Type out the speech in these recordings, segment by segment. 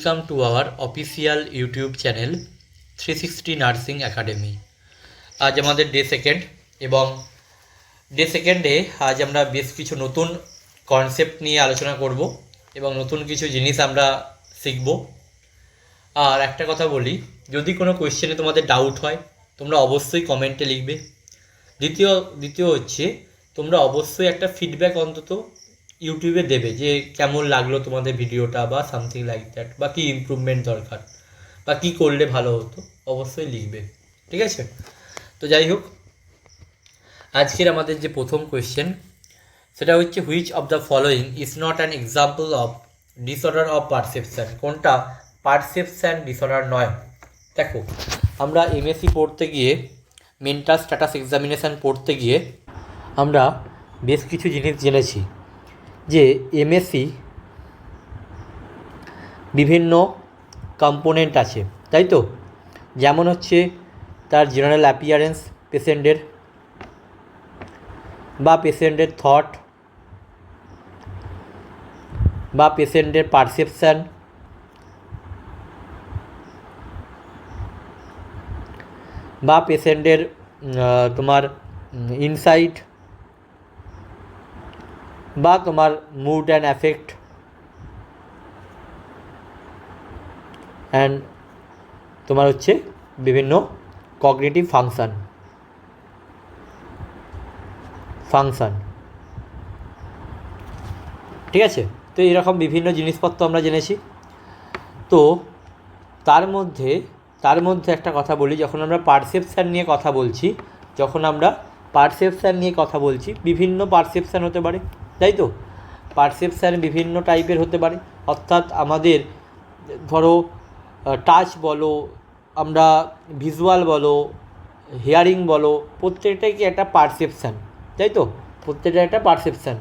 Welcome to our official YouTube channel 360 nursing academy. আজ আমাদের day second এবং day সেকেন্ডে আজ আমরা বেশ কিছু নতুন কনসেপ্ট নিয়ে আলোচনা করব এবং নতুন কিছু জিনিস আমরা শিখব। আর একটা কথা বলি, যদি কোনো কোয়েশ্চেনে তোমাদের ডাউট হয় তোমরা অবশ্যই কমেন্টে লিখবে। দ্বিতীয় হচ্ছে তোমরা অবশ্যই একটা ফিডব্যাক অন্তত ইউটিউবে দেবে যে কেমন লাগলো তোমাদের ভিডিওটা বা সামথিং লাইক দ্যাট, বা কী ইমপ্রুভমেন্ট দরকার বা কী করলে ভালো হতো অবশ্যই লিখবে, ঠিক আছে? তো যাই হোক, আজকের আমাদের যে প্রথম কোয়েশ্চেন সেটা হচ্ছে which of the following is not an example of disorder of perception. কোনটা পারসেপশান ডিসঅর্ডার নয়? দেখো, আমরা এমএসসি পড়তে গিয়ে, মেন্টাল স্ট্যাটাস এক্সামিনেশান পড়তে গিয়ে আমরা বেশ কিছু জিনিস জেনেছি যে এমএসসি বিভিন্ন কম্পোনেন্ট আছে, তাই তো? যেমন হচ্ছে তার জেনারেল অ্যাপিয়ারেন্স পেশেন্টের, বা পেশেন্টের থট, বা পেশেন্টের পারসেপশান, বা পেশেন্টের তোমার ইনসাইট, বা তোমার মুড অ্যান্ড অ্যাফেক্ট, অ্যান্ড তোমার হচ্ছে বিভিন্ন কগনিটিভ ফাংশান। ঠিক আছে? তো এরকম বিভিন্ন জিনিসপত্র আমরা জেনেছি। তো তার মধ্যে একটা কথা বলি, যখন আমরা পারসেপশান নিয়ে কথা বলছি, বিভিন্ন পারসেপশান হতে পারে, তাই তো? পারসেপশান বিভিন্ন টাইপের হতে পারে, অর্থাৎ আমাদের ধরো টাচ বলো, আমরা ভিজুয়াল বলো, হিয়ারিং বলো, প্রত্যেকটাই কি একটা পারসেপশান, তাই তো? প্রত্যেকটা একটা পারসেপশান।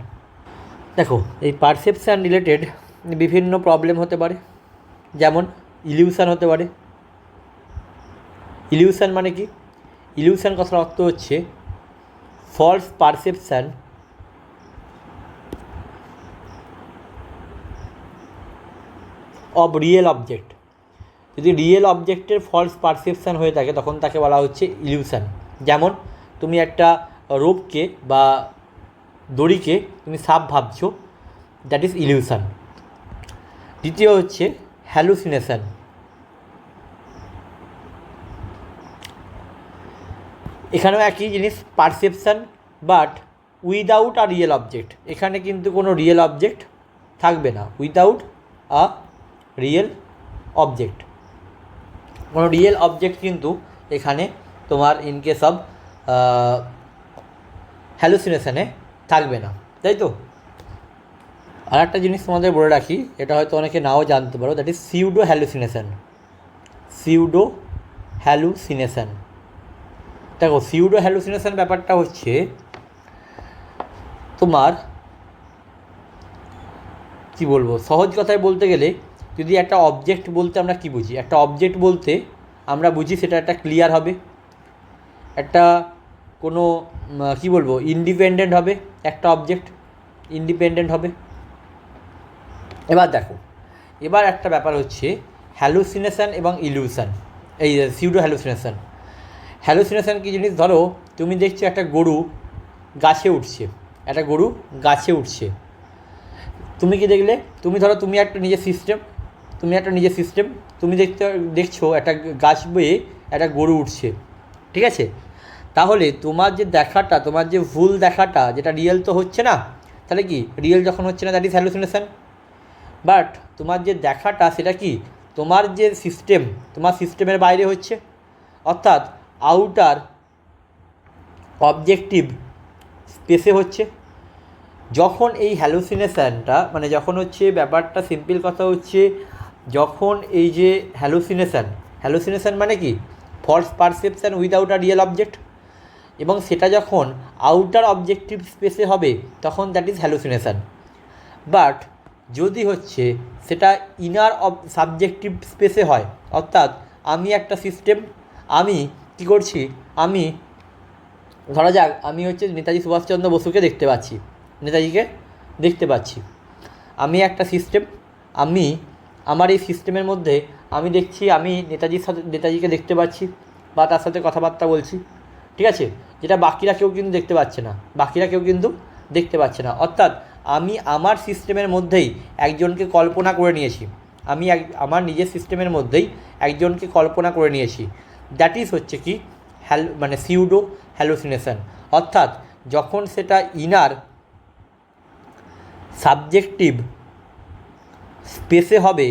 দেখো, এই পারসেপশান রিলেটেড বিভিন্ন প্রবলেম হতে পারে, যেমন ইলিউশন হতে পারে। ইলিউশন মানে কি? ইলিউশন কথার অর্থ হচ্ছে false perception of real object. যদি রিয়েল অবজেক্টের ফলস পারসেপশান হয়ে থাকে তখন তাকে বলা হচ্ছে ইলিউশন। যেমন তুমি একটা রোপকে বা দড়িকে তুমি সাপ ভাবছো, দ্যাট ইজ ইলিউশন। দ্বিতীয় হচ্ছে হ্যালুসিনেশন। এখানেও একই জিনিস, perception but without a real object. এখানে কিন্তু কোনো রিয়েল অবজেক্ট থাকবে না, উইদাউট আ রিয়েল অবজেক্ট। কোনো রিয়েল অবজেক্ট কিন্তু এখানে তোমার ইন কেস অফ হ্যালুসিনেশানে থাকবে না, তাই তো? আর একটা জিনিস তোমাদের বলে রাখি, এটা হয়তো অনেকে নাও জানতে পারো, দ্যাট ইজ সিউডো হ্যালুসিনেশান। দেখো, সিউডো হ্যালুসিনেশান ব্যাপারটা হচ্ছে তোমার কী বলবো, সহজ কথায় বলতে গেলে যদি একটা অবজেক্ট বলতে আমরা কী বুঝি, একটা অবজেক্ট বলতে আমরা বুঝি সেটা একটা ক্লিয়ার হবে, একটা কোনো কী বলবো ইন্ডিপেন্ডেন্ট হবে, একটা অবজেক্ট ইন্ডিপেন্ডেন্ট হবে। এবার দেখো, এবার একটা ব্যাপার হচ্ছে হ্যালুসিনেশান এবং ইলিউশন, এই সিউডো হ্যালুসিনেশান কী জিনিস? ধরো তুমি দেখছো একটা গরু গাছে উঠছে, তুমি কি দেখলে? তুমি একটা নিজের সিস্টেম, তুমি দেখছো একটা গাছ বেয়ে একটা গরু উঠছে, ঠিক আছে? তাহলে তোমার যে দেখাটা, তোমার যে ভুল দেখাটা, যেটা রিয়েল তো হচ্ছে না, তাহলে কি রিয়েল যখন হচ্ছে না, দ্যাট ইজ হ্যালুসিনেশান। বাট তোমার যে দেখাটা সেটা কি তোমার যে তোমার সিস্টেমের বাইরে হচ্ছে, অর্থাৎ আউটার অবজেক্টিভ স্পেসে হচ্ছে। যখন এই হ্যালুসিনেশানটা যখন হচ্ছে ব্যাপারটা, সিম্পল কথা হচ্ছে, যখন এই যে হ্যালুসিনেশান মানে কি false perception without a real object, এবং সেটা যখন আউটার অবজেক্টিভ স্পেসে হবে তখন দ্যাট ইজ হ্যালুসিনেশান। বাট যদি হচ্ছে সেটা ইনার সাবজেক্টিভ স্পেসে হয়, অর্থাৎ আমি একটা সিস্টেম, আমি কী করছি, ধরা যাক আমি হচ্ছে নেতাজি সুভাষচন্দ্র বসুকে দেখতে পাচ্ছি, আমি একটা সিস্টেম, আমি আমার এই সিস্টেমের মধ্যে আমি দেখছি আমি নেতাজিকে দেখতে পাচ্ছি বা তার সাথে কথাবার্তা বলছি, ঠিক আছে, যেটা বাকিরা কেউ কিন্তু দেখতে পাচ্ছে না। অর্থাৎ আমি আমার সিস্টেমের মধ্যেই একজনকে কল্পনা করে নিয়েছি, আমার নিজের সিস্টেমের মধ্যেই একজনকে কল্পনা করে নিয়েছি। দ্যাট ইজ হচ্ছে কি মানে সিউডো হ্যালুসিনেশন। অর্থাৎ যখন সেটা ইনার সাবজেক্টিভ স্পেসে হবে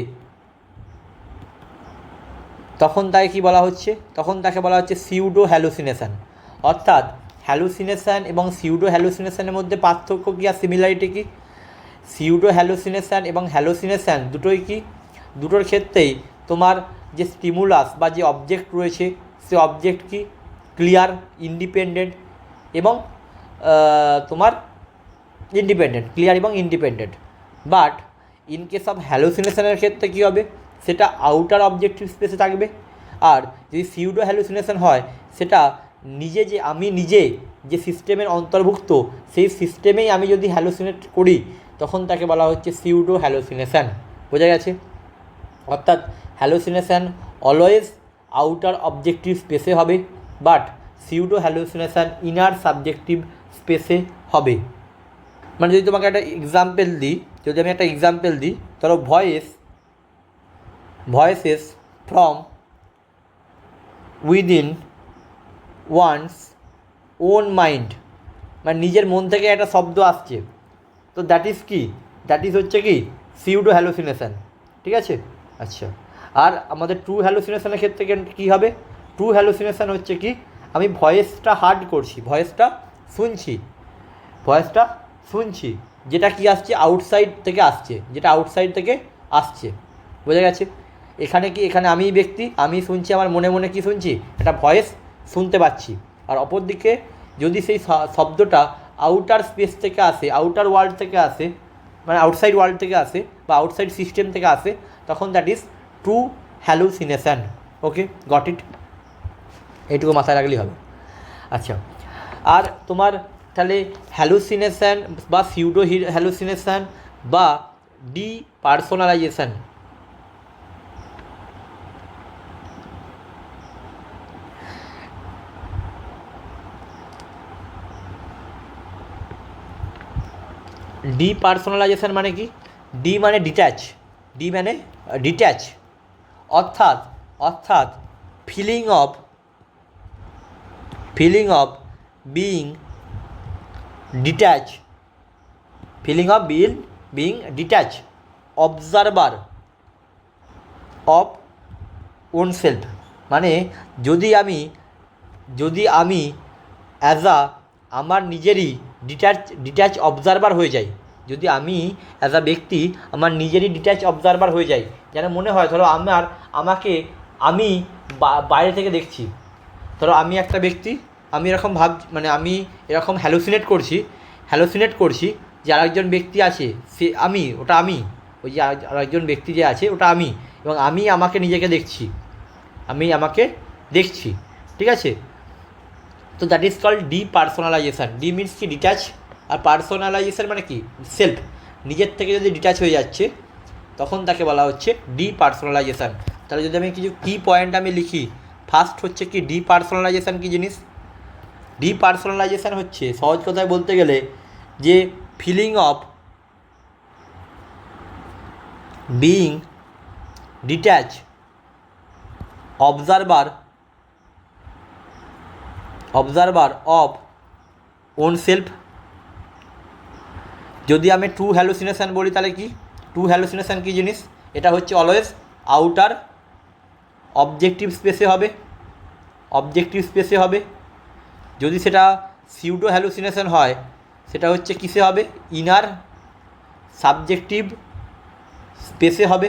তখন তাকে বলা হচ্ছে সিউডো হ্যালুসিনেশন। অর্থাৎ হ্যালুসিনেশন এবং সিউডো হ্যালুসিনেশনের মধ্যে পার্থক্য কী আর সিমিলারিটি কী? সিউডো হ্যালুসিনেশন এবং হ্যালুসিনেশন দুটোর ক্ষেত্রেই তোমার যে স্টিমুলাস বা যে অবজেক্ট রয়েছে সে অবজেক্ট কি ক্লিয়ার, ইন্ডিপেন্ডেন্ট এবং independent. But in case of হ্যালুসিনেশনের ক্ষেত্রে কী হবে, সেটা আউটার অবজেক্টিভ স্পেসে থাকবে। আর যদি সিউডো হ্যালুসিনেশন হয় সেটা আমি নিজে যে সিস্টেমের অন্তর্ভুক্ত সেই সিস্টেমেই আমি যদি হ্যালুসিনেট করি তখন তাকে বলা হচ্ছে সিউডো হ্যালুসিনেশন। বোঝা গেছে? অর্থাৎ হ্যালুসিনেশন অলওয়েজ আউটার অবজেক্টিভ স্পেসে হবে, but pseudo hallucination inner subjective স্পেসে হবে। মানে যদি তোমাকে একটা এক্সাম্পল দিই, ধরো voices from within one's own mind, মানে নিজের মন থেকে একটা শব্দ আসছে, তো দ্যাট ইজ হচ্ছে কি সিউডো হ্যালুসিনেশন। ঠিক আছে? আচ্ছা, আর আমাদের ট্রু হ্যালুসিনেশনের ক্ষেত্রে কী হবে? ট্রু হ্যালুসিনেশন হচ্ছে কি আমি ভয়েসটা হার্ড করছি, ভয়েসটা শুনছি, যেটা কি আসছে আউটসাইড থেকে আসছে। বোঝা গেছে? এখানে আমি ব্যক্তি, আমি শুনছি, আমার মনে মনে কি শুনছি, একটা ভয়েস শুনতে পাচ্ছি। আর অপরদিকে যদি সেই শব্দটা আউটার স্পেস থেকে আসে, আউটার ওয়ার্ল্ড থেকে আসে, মানে আউটসাইড ওয়ার্ল্ড থেকে আসে বা আউটসাইড সিস্টেম থেকে আসে, তখন that is true hallucination. Okay, got it? এইটুকু মাথায় রাখলেই হবে। আচ্ছা, আর তোমার তাহলে হ্যালুসিনেশন বা সিউডো হ্যালুসিনেশন বা ডিপার্সোনালাইজেশন, ডিপার্সোনালাইজেশন মানে কি? ডি মানে ডিট্যাচ, অর্থাৎ feeling of being detach, observer of own self. মানে যদি আমি অ্যাজ আমার নিজেরই ডিট্যাচ অবজারভার হয়ে যাই, যদি আমি অ্যাজ আ ব্যক্তি আমার নিজেরই ডিট্যাচ অবজারভার হয়ে যাই, যেন মনে হয় ধরো আমি বাইরে থেকে দেখছি, ধরো আমি একটা ব্যক্তি, আমি এরকম মানে আমি এরকম হ্যালুসিনেট করছি যে আরেকজন ব্যক্তি আছে, ওটা আমি, ওই যে আরেকজন ব্যক্তি যে আছে ওটা আমি, এবং আমি আমাকে দেখছি, ঠিক আছে? তো that is called depersonalisation. De means কি ডিট্যাচ, আর পার্সোনালাইজেশন মানে কি সেলফ, নিজের থেকে যদি ডিট্যাচ হয়ে যাচ্ছে তখন তাকে বলা হচ্ছে ডিপার্সোনালাইজেশন। তাহলে যদি আমি কিছু কি পয়েন্ট আমি লিখি, ফার্স্ট হচ্ছে কি ডিপার্সোনালাইজেশন কী জিনিস? ডিপার্সোনালাইজেশন হচ্ছে সহজ কথায় বলতে গেলে যে feeling of being detach observer of own self. যদি আমি ট্রু হ্যালুসিনেশন বলি তাহলে কি ট্রু হ্যালুসিনেশন কী জিনিস? এটা হচ্ছে অলওয়েজ আউটার অবজেক্টিভ স্পেসে হবে। যদি সেটা সিউডো হ্যালুসিনেশন হয় সেটা হচ্ছে কিসে হবে? ইনার সাবজেক্টিভ স্পেসে হবে।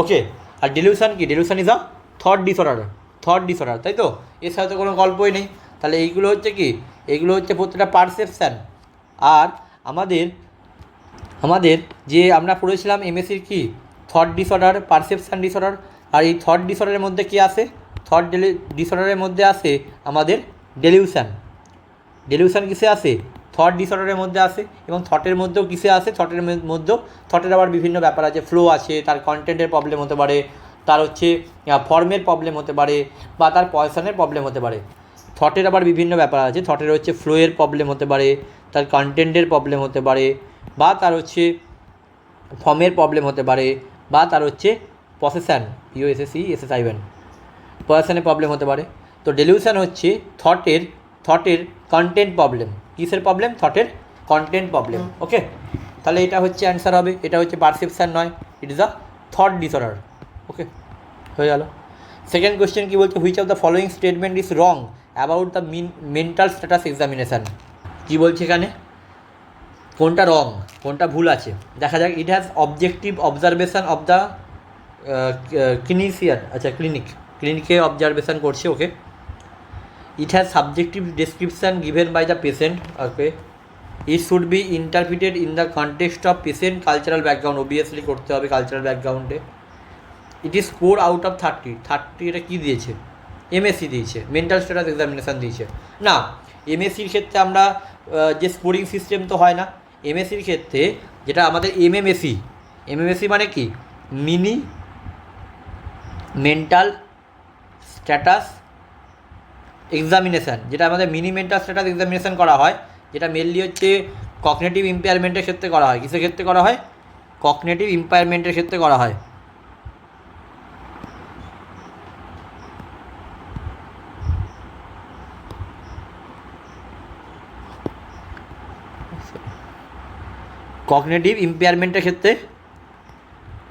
ওকে, আর ডেলিউশন কি? Delusion is a thought disorder, তাই তো? এর সাথে তো কোনো গল্পই নেই। তাহলে এইগুলো হচ্ছে কি? এইগুলো হচ্ছে প্রত্যেকটা পারসেপশান। আর আমাদের যে আমরা পড়েছিলাম এমএসসির কি থট ডিসঅর্ডার, পারসেপশান ডিসঅর্ডার, আর এই থট ডিসঅর্ডারের মধ্যে কী আসে? ডিসঅর্ডারের মধ্যে আসে আমাদের ডেলিউশন কিসে আসে? থট ডিসঅর্ডারের মধ্যে আসে, এবং থটের মধ্যেও কিসে আসে, থটের মধ্যেও থটের আবার বিভিন্ন ব্যাপার আছে, ফ্লো আছে, তার কন্টেন্টের প্রবলেম হতে পারে, তার হচ্ছে ফর্মের প্রবলেম হতে পারে, বা তার পয়সনের প্রবলেম হতে পারে। থটের আবার বিভিন্ন ব্যাপার আছে, থটের হচ্ছে ফ্লোয়ের প্রবলেম হতে পারে, তার কন্টেন্টের প্রবলেম হতে পারে, বা তার হচ্ছে ফর্মের প্রবলেম হতে পারে, বা তার হচ্ছে পসেশন POSSESSION পসেশনের প্রবলেম হতে পারে। তো ডেলিউশন হচ্ছে থটের কন্টেন্ট প্রবলেম। কিসের প্রবলেম? থটের কন্টেন্ট প্রবলেম। ওকে, তাহলে এটা হচ্ছে অ্যান্সার হবে, এটা হচ্ছে পারসেপশান নয়, it is a thought disorder. Okay, হয়ে গেল। সেকেন্ড কোয়েশ্চেন কী বলছে, which of the following statement is wrong about the mental status examination. কী বলছে এখানে, কোনটা রং, কোনটা ভুল আছে, দেখা যাক। It has objective observation of the clinician, আচ্ছা ক্লিনিকে অবজারভেশন করছে। Okay, it has subjective description given by the patient. Okay, it should be interpreted in the context of patient cultural background, obviously করতে হবে কালচারাল ব্যাকগ্রাউন্ডে। It is 4 out of 30 এটা কী দিয়েছে, MSc দিয়েছে, mental status examination দিয়েছে না। MScর ক্ষেত্রে আমরা যে স্কোরিং সিস্টেম তো হয় না, MScর ক্ষেত্রে যেটা আমাদের MMSc মানে কি, মিনি মেন্টাল স্ট্যাটাস এক্সামিনেশান, যেটা আমাদের মিনি মেন্টাল স্ট্যাটাস এক্সামিনেশান করা হয়, যেটা মেনলি হচ্ছে কগনিটিভ ইম্পেয়ারমেন্টের ক্ষেত্রে করা হয়। কিসের ক্ষেত্রে করা হয়? কগনিটিভ ইম্পেয়ারমেন্টের ক্ষেত্রে করা হয়। কগনিটিভ ইম্পেয়ারমেন্টের ক্ষেত্রে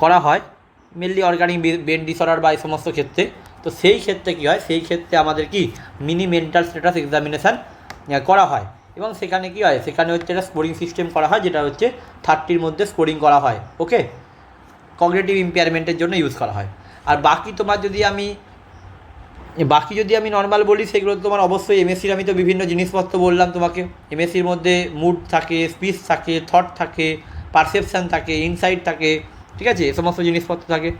করা হয়, মেনলি অর্গানিক ব্রেন ডিসঅর্ডার বা এই সমস্ত ক্ষেত্রে। তো সেই ক্ষেত্রে কী হয়, সেই ক্ষেত্রে আমাদের কি মিনি মেন্টাল স্ট্যাটাস এক্সামিনেশান করা হয়, এবং সেখানে কী হয়, সেখানে হচ্ছে একটা স্কোরিং সিস্টেম করা হয়, যেটা হচ্ছে 30-র মধ্যে স্কোরিং করা হয়। ওকে, কগনিটিভ ইম্পেয়ারমেন্টের জন্য ইউজ করা হয়। আর বাকি তোমার যদি আমি নর্মাল বলি, সেগুলো তোমার অবশ্যই MScর আমি তো বিভিন্ন জিনিসপত্র বললাম তোমাকে। MScর মধ্যে মুড থাকে, স্পিচ থাকে, থট থাকে, পারসেপশান থাকে, ইনসাইট থাকে, ঠিক আছে, এ সমস্ত জিনিসপত্র থাকে।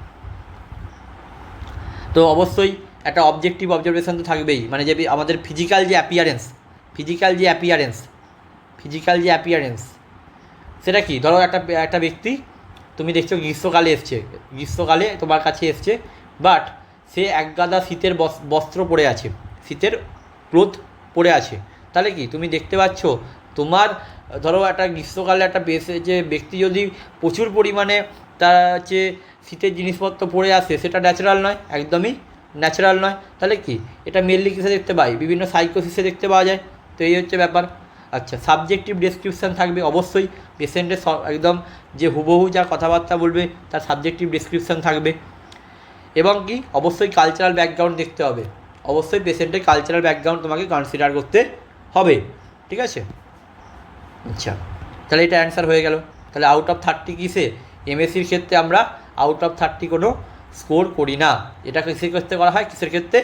তো অবশ্যই একটা অবজেক্টিভ অবজারভেশন তো থাকবেই, মানে যে আমাদের ফিজিক্যাল যে অ্যাপিয়ারেন্স সেটা কি, ধরো একটা ব্যক্তি তুমি দেখছো গ্রীষ্মকালে তোমার কাছে এসছে, বাট সে একগাদা শীতের বস্ত্র পরে আছে, শীতের ক্লোথ পরে আছে, তাহলে কি তুমি দেখতে পাচ্ছ, তোমার ধরো একটা গ্রীষ্মকালে একটা যে ব্যক্তি যদি প্রচুর পরিমাণে তার হচ্ছে শীতের জিনিসপত্র পরে আসে, সেটা ন্যাচারাল নয়, একদমই ন্যাচারাল নয়। তাহলে কি এটা মেনলি কিসে দেখতে পাই, বিভিন্ন সাইকোসিসে দেখতে পাওয়া যায়। তো এই হচ্ছে ব্যাপার। আচ্ছা, সাবজেক্টিভ ডেসক্রিপশান থাকবে অবশ্যই, পেশেন্টের একদম যে হুবহু যা কথাবার্তা বলবে তার সাবজেক্টিভ ডেসক্রিপশান থাকবে। এবং কি অবশ্যই কালচারাল ব্যাকগ্রাউন্ড দেখতে হবে, অবশ্যই পেশেন্টের কালচারাল ব্যাকগ্রাউন্ড তোমাকে কনসিডার করতে হবে, ঠিক আছে। আচ্ছা, তাহলে এটা অ্যান্সার হয়ে গেল। তাহলে আউট অফ 30 কিসে, MScর ক্ষেত্রে আমরা আউট অফ 30 কোনো স্কোর করি না। এটা কিসের ক্ষেত্রে করা হয়, কিসের ক্ষেত্রে,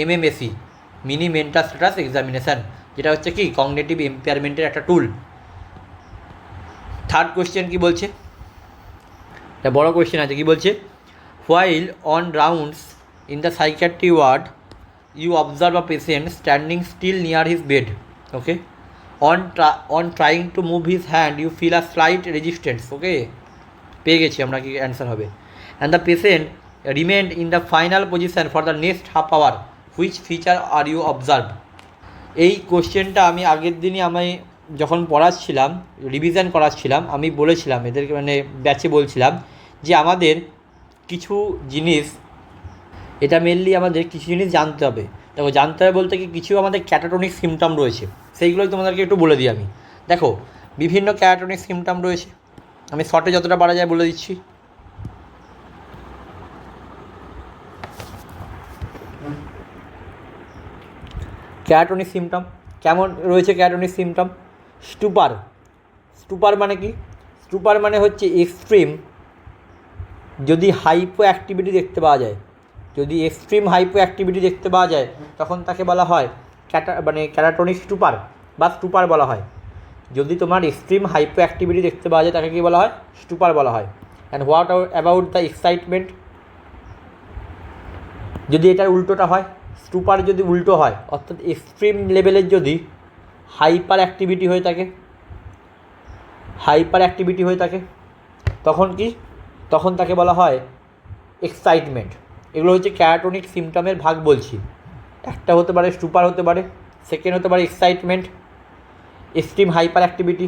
MMSc mini mental status examination, যেটা হচ্ছে কি কগনিটিভ ইম্পেয়ারমেন্টের একটা টুল। থার্ড কোয়েশ্চেন কী বলছে, একটা বড় কোয়েশ্চেন আছে, কী বলছে, while on rounds in the psychiatry ward you observe a patient standing still near his bed. Okay, on trying to move his hand you feel a slight resistance. Okay, পেয়ে গেছি আমরা, কি অ্যান্সার হবে, and the patient remained in the final position for the next half hour. Which feature are you observed? এই কোশ্চেনটা আমি আগের দিনই আমি যখন পড়াচ্ছিলাম, রিভিশন করাচ্ছিলাম, আমি বলেছিলাম এদেরকে, মানে ব্যাচে বলছিলাম যে আমাদের কিছু জিনিস, এটা মেনলি আমাদের কিছু জিনিস জানতে হবে। দেখো, জানতে হবে বলতে কি, কিছু আমাদের ক্যাটাটনিক সিমটম রয়েছে, সেইগুলোই তোমাদেরকে একটু বলে দিই আমি। দেখো, বিভিন্ন ক্যাটাটনিক সিমটম রয়েছে, আমি শর্টে যতটা পারা যায় বলে দিচ্ছি। ক্যাটাটনিক সিমটম কেমন রয়েছে, ক্যাটাটনিক সিমটম, স্টুপার মানে কি, স্টুপার মানে হচ্ছে এক্সট্রিম যদি হাইপো অ্যাক্টিভিটি দেখতে পাওয়া যায়, যদি এক্সট্রিম হাইপো অ্যাক্টিভিটি দেখতে পাওয়া যায়, তখন তাকে বলা হয় ক্যাটাটনিক স্টুপার বা স্টুপার বলা হয়। যদি তোমার এক্সট্রিম হাইপো অ্যাক্টিভিটি দেখতে পাওয়া যায়, তাকে কী বলা হয়, স্টুপার বলা হয়। And what about the excitement, যদি এটার উল্টোটা হয়, স্টুপার যদি উল্টো হয়, অর্থাৎ এক্সট্রিম লেভেলের যদি হাইপার অ্যাক্টিভিটি হয়ে থাকে, হাইপার অ্যাক্টিভিটি হয়ে থাকে, তখন কি, তখন তাকে বলা হয় এক্সাইটমেন্ট। এগুলো হচ্ছে ক্যাটাটোনিক সিমটমের ভাগ বলছি। একটা হতে পারে স্টুপার হতে পারে, সেকেন্ড হতে পারে excitement, extreme hyperactivity,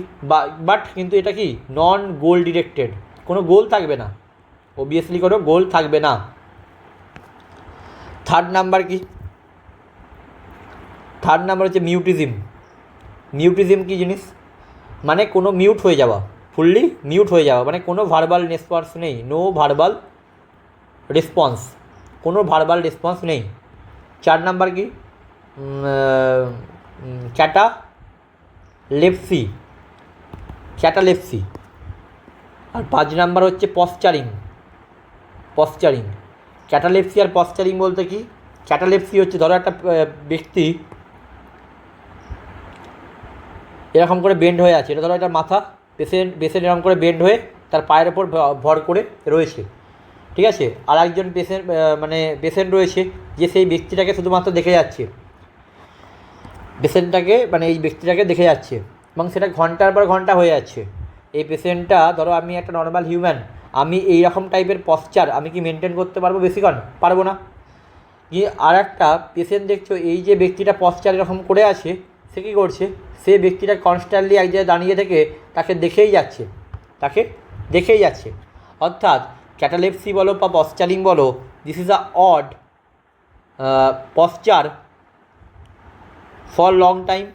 but কিন্তু এটা কি নন গোল ডিরেক্টেড, কোনো গোল থাকবে না, অবভিয়াসলি কোনো গোল থাকবে না। থার্ড নাম্বার কি, থার্ড নাম্বার হচ্ছে মিউটিজম। মিউটিজম কী জিনিস, মানে কোনো মিউট হয়ে যাওয়া, ফুললি মিউট হয়ে যাওয়া, মানে কোনো ভার্বাল রেসপন্স নেই, নো ভার্বাল রেসপন্স, কোনো ভার্বাল রেসপন্স নেই। 4 নাম্বার কি, ক্যাটালেপসি, ক্যাটালেপসি। আর 5 নাম্বার হচ্ছে পশ্চারিং, পশ্চারিং। ক্যাটালেপসি আর পশ্চারিং বলতে কি, ক্যাটালেপসি হচ্ছে ধরো একটা ব্যক্তি এরকম করে বেন্ড হয়ে আছে, এটা ধরো একটা মাথা, পেশেন্ট এরকম করে বেন্ড হয়ে তার পায়ের ওপর ভর করে রয়েছে, ঠিক আছে। আর একজন পেশেন্ট রয়েছে যে সেই ব্যক্তিটাকে শুধুমাত্র দেখে যাচ্ছে, পেশেন্টটাকে মানে এই ব্যক্তিটাকে দেখে যাচ্ছে, এবং সেটা ঘন্টার পর ঘন্টা হয়ে যাচ্ছে। এই পেশেন্টটা ধরো আমি একটা নর্মাল হিউম্যান, আমি এই রকম টাইপের পশ্চার আমি কি মেনটেন করতে পারবো বেশিক্ষণ? পারবো না। গিয়ে আর একটা পেশেন্ট দেখছো এই যে ব্যক্তিটা পশ্চার এরকম করে আছে, সে কী করছে, সে ব্যক্তিটা কনস্ট্যান্টলি এক জায়গায় দাঁড়িয়ে থেকে তাকে দেখেই যাচ্ছে, তাকে দেখেই যাচ্ছে। অর্থাৎ ক্যাটালেপসি বলো বা পশ্চারিং বলো, this is a odd posture for long time.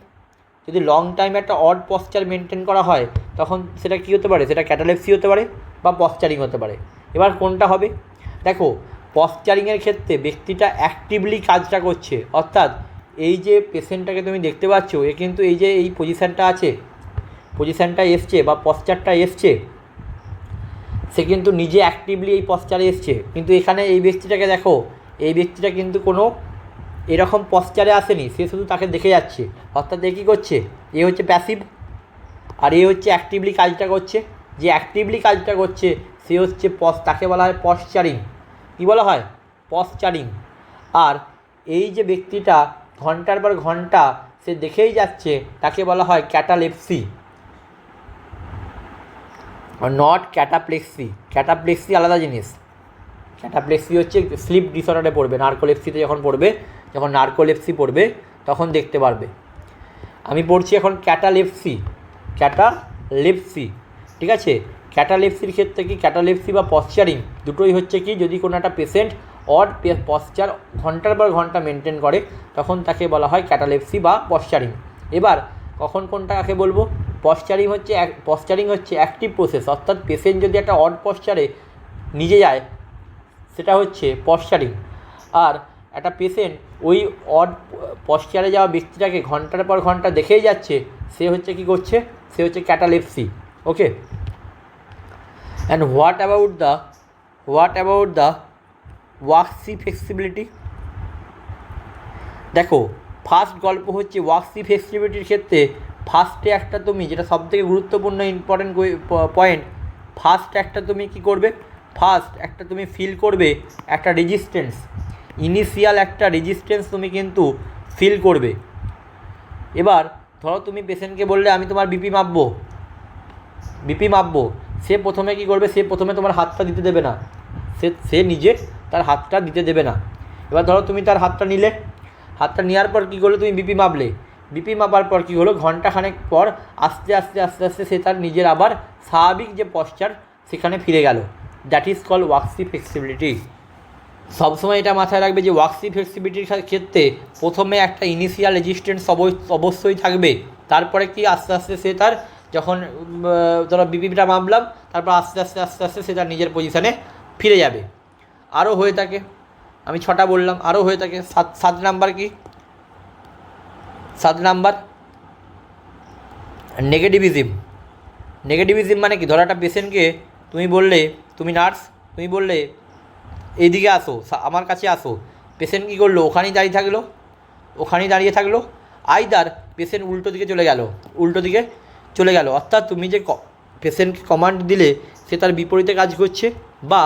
যদি লং টাইম একটা অড পশ্চার মেনটেন করা হয় তখন সেটা কী হতে পারে, সেটা ক্যাটালেপসি হতে পারে বা পশ্চারিং হতে পারে। এবার কোনটা হবে, দেখো পশ্চারিংয়ের ক্ষেত্রে ব্যক্তিটা অ্যাক্টিভলি কাজটা করছে, অর্থাৎ এই যে পেশেন্টটাকে তুমি দেখতে পাচ্ছ এ কিন্তু এই যে এই পজিশানটা আছে, পজিশানটা এসছে বা পশ্চারটা এসছে, সে কিন্তু নিজে অ্যাক্টিভলি এই পশ্চারে এসছে। কিন্তু এখানে এই ব্যক্তিটাকে দেখো, এই ব্যক্তিটা কিন্তু কোনো এরকম পশ্চারে আসেনি, সে শুধু তাকে দেখে যাচ্ছে। অর্থাৎ এ কী করছে, এ হচ্ছে প্যাসিভ আর এ হচ্ছে অ্যাক্টিভলি কাজটা করছে। যে অ্যাক্টিভলি কাজটা করছে সে হচ্ছে তাকে বলা হয় পশ্চারিং। কী বলা হয়, পশ্চারিং। আর এই যে ব্যক্তিটা ঘন্টার পর ঘন্টা সে দেখেই যাচ্ছে তাকে বলা হয় ক্যাটালেপসি, নট ক্যাটাপ্লেক্সি। ক্যাটাপ্লেক্সি আলাদা জিনিস, ক্যাটাপ্লেক্সি হচ্ছে স্লিপ ডিসঅর্ডারে পড়বে, নার্কোলেপসিতে যখন পড়বে, যখন নার্কোলেপসি পড়বে তখন দেখতে পারবে। আমি পড়ছি এখন ক্যাটালেপসি, ক্যাটালেপসি, ঠিক আছে। ক্যাটালেপসির ক্ষেত্রে কি, ক্যাটালেপসি বা পশ্চারিং দুটোই হচ্ছে কি, যদি কোনো একটা পেশেন্ট অড পশ্চার ঘন্টার পর ঘন্টা মেনটেন করে তখন তাকে বলা হয় ক্যাটালেপসি বা পশ্চারিং। এবার কখন কোনটা কাকে বলবো, পশ্চারিং হচ্ছে অ্যাক্টিভ প্রসেস, অর্থাৎ পেশেন্ট যদি একটা অড পশ্চারে নিজে যায় সেটা হচ্ছে পশ্চারিং। আর একটা পেশেন্ট ওই অড পশ্চারে যাওয়া ব্যক্তিটাকে ঘন্টার পর ঘন্টা দেখেই যাচ্ছে, সে হচ্ছে কী করছে, সে হচ্ছে catalepsy. Okay, and what about the waxy flexibility. দেখো ফার্স্ট গল্প হচ্ছে ওয়াক্সি ফ্লেক্সিবিলিটির ক্ষেত্রে ফার্স্টে একটা তুমি, যেটা সবথেকে গুরুত্বপূর্ণ ইম্পর্টেন্ট পয়েন্ট, ফার্স্ট একটা তুমি কী করবে, ফার্স্ট একটা তুমি ফিল করবে একটা রেজিস্ট্যান্স, ইনিশিয়াল একটা রেজিস্ট্যান্স তুমি কিন্তু ফিল করবে। এবার ধরো তুমি পেশেন্টকে বললে আমি তোমার বিপি মাপবো, সে প্রথমে কী করবে, সে প্রথমে তোমার হাতটা দিতে দেবে না, সে নিজে তার হাতটা দিতে দেবে না। এবার ধরো তুমি তার হাতটা নিলে, হাতটা নেওয়ার পর কী করলো, তুমি বিপি মাপলে, বিপি মাপার পর কী হলো, ঘন্টাখানেক পর আস্তে আস্তে সে তার নিজের আবার স্বাভাবিক যে পশ্চার সেখানে ফিরে গেল। That is call waxy flexibility. সবসময় এটা মাথায় রাখবে যে ওয়াক্সি ফ্লেক্সিবিলিটির ক্ষেত্রে প্রথমে একটা ইনিশিয়াল রেজিস্ট্যান্স অবশ্যই থাকবে, তারপরে কি আস্তে আস্তে সে তার যখন ধরো বিপিটা মাপলাম তারপর আস্তে আস্তে সে তার নিজের পজিশানে ফিরে যাবে। আরও হয়ে থাকে, আমি 6টা বললাম, আরও হয়ে থাকে। 7 নাম্বার কি, 7 নাম্বার নেগেটিভিজম। নেগেটিভিজম মানে কি, ধরো একটা পেশেন্টকে তুমি বললে, তুমি নার্স, তুমি বললে এইদিকে আসো, আমার কাছে আসো, পেশেন্ট কী করলো, ওখানেই দাঁড়িয়ে থাকলো, আইদার পেশেন্ট উল্টো দিকে চলে গেল, অর্থাৎ তুমি যে পেশেন্টকে কমান্ড দিলে সে তার বিপরীতে কাজ করছে, বা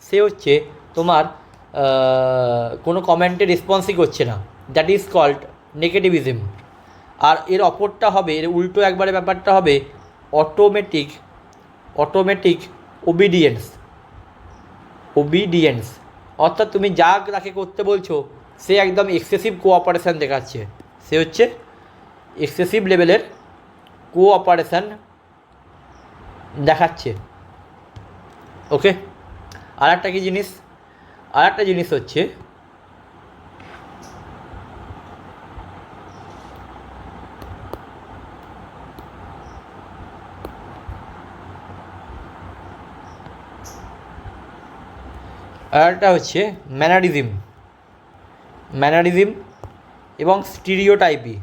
সে হচ্ছে তোমার কোনো কমেন্টে রেসপন্সই করছে না। That is called negativism. আর এর অপরটা হবে, এর উল্টো একবারে ব্যাপারটা হবে অটোমেটিক অটোমেটিক ওবিডিয়েন্স ওবিডিয়েন্স অর্থাৎ তুমি যা তাকে করতে বলছো সে একদম এক্সেসিভ কোঅপারেশান দেখাচ্ছে, সে হচ্ছে এক্সেসিভ লেভেলের কোঅপারেশান দেখাচ্ছে। ওকে, আর একটা জিনিস হচ্ছে ম্যানারিজম এবং স্টিরিওটাইপি।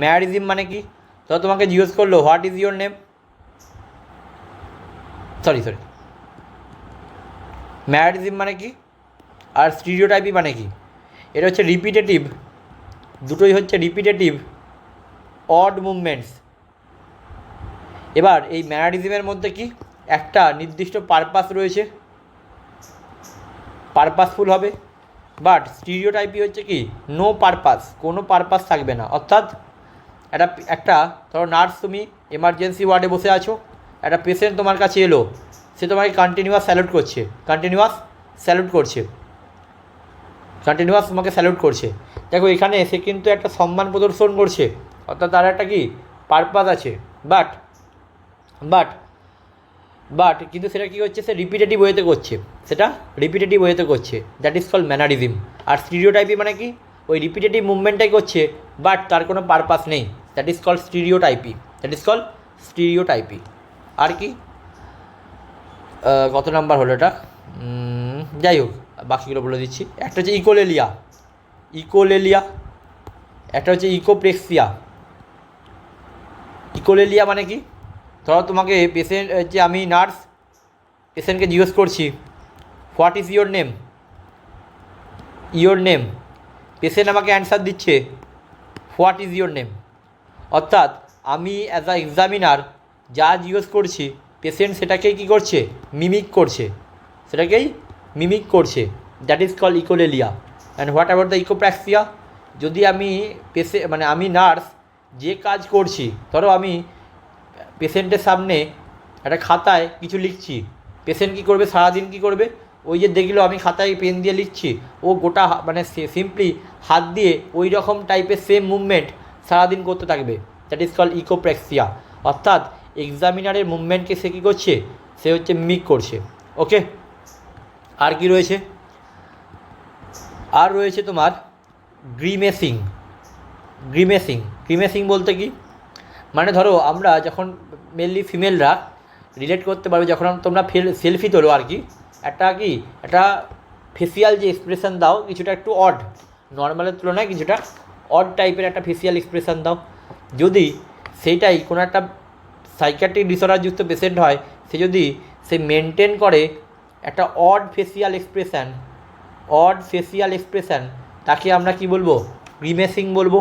ম্যানারিজম মানে কি? তো তোমাকে জিজ্ঞেস করলো what is your name, sorry mannerism মানে কি আর স্টিরিওটাইপি মানে কি? এটা হচ্ছে রিপিটেটিভ, দুটোই হচ্ছে রিপিটেটিভ অড মুভমেন্টস। এবার এই ম্যানারিজমের মধ্যে কি একটা নির্দিষ্ট পারপাস রয়েছে, পারপাসফুল হবে, বাট স্টিরিওটাইপি হচ্ছে কি নো পারপাস, কোনো পারপাস থাকবে না। অর্থাৎ একটা ধরো নার্স, তুমি এমার্জেন্সি ওয়ার্ডে বসে আছো, একটা পেশেন্ট তোমার কাছে এলো, সে তোমাকে কন্টিনিউয়াস তোমাকে স্যালুট করছে। দেখো এখানে সে কিন্তু একটা সম্মান প্রদর্শন করছে, অর্থাৎ তার একটা কি পারপাস আছে, বাট কিন্তু সেটা কী হচ্ছে, সে রিপিটেটিভ ওয়েতে করছে, দ্যাট ইজ কল ম্যানারিজম। আর স্টিরিওটাইপি মানে কি, ওই রিপিটেটিভ মুভমেন্টটাই করছে বাট তার কোনো পারপাস নেই, দ্যাট ইজ কল স্টিরিওটাইপি। আর কি কত নাম্বার হলো এটা, যাই হোক বাকিগুলো বলে দিচ্ছি। একটা হচ্ছে ইকোলেলিয়া, একটা হচ্ছে ইকোপ্রেক্সিয়া। ইকোলেলিয়া মানে কি, ধরো তোমাকে পেশেন্ট যে আমি নার্স পেশেন্টকে জিজ্ঞেস করছি what is your name, patient আমাকে অ্যান্সার দিচ্ছে হোয়াট ইজ ইয়োর নেম। অর্থাৎ আমি অ্যাজ আ এক্সামিনার যা জিজ্ঞেস করছি পেশেন্ট সেটাকেই কী করছে, মিমিক করছে, that is call echolalia. And what about the echopraxia, যদি আমি আমি নার্স যে কাজ করছি, ধরো আমি পেশেন্টের সামনে একটা খাতায় কিছু লিখছি, পেশেন্ট কী করবে সারাদিন, কী করবে, ওই যে দেখলো আমি খাতায় পেন দিয়ে লিখছি, ও গোটা সিম্পলি হাত দিয়ে ওই রকম টাইপের সেম মুভমেন্ট সারাদিন করতে থাকবে, দ্যাট ইজ কল ইকোপ্র্যাক্সিয়া। অর্থাৎ এক্সামিনারের মুভমেন্টকে সে কী করছে, সে হচ্ছে মিমিক করছে। ওকে, আর কি রয়েছে, তোমার গ্রিমেসিং বলতে কি, মানে ধরো আমরা যখন মেনলি ফিমেলরা রিলেট করতে পারবে, যখন তোমরা সেলফি তোলো আর কি, একটা ফেসিয়াল যে এক্সপ্রেশন দাও কিছুটা একটু অড, নর্মালের তুলনায় কিছুটা অড টাইপের একটা ফেসিয়াল এক্সপ্রেশন দাও। যদি সেইটাই কোনো একটা সাইকিয়াট্রিক ডিসঅর্ডারযুক্ত পেশেন্ট হয়, সে মেনটেন করে একটা অড ফেসিয়াল এক্সপ্রেশন, তাকে আমরা কি বলবো, গ্রিমেসিং বলবো।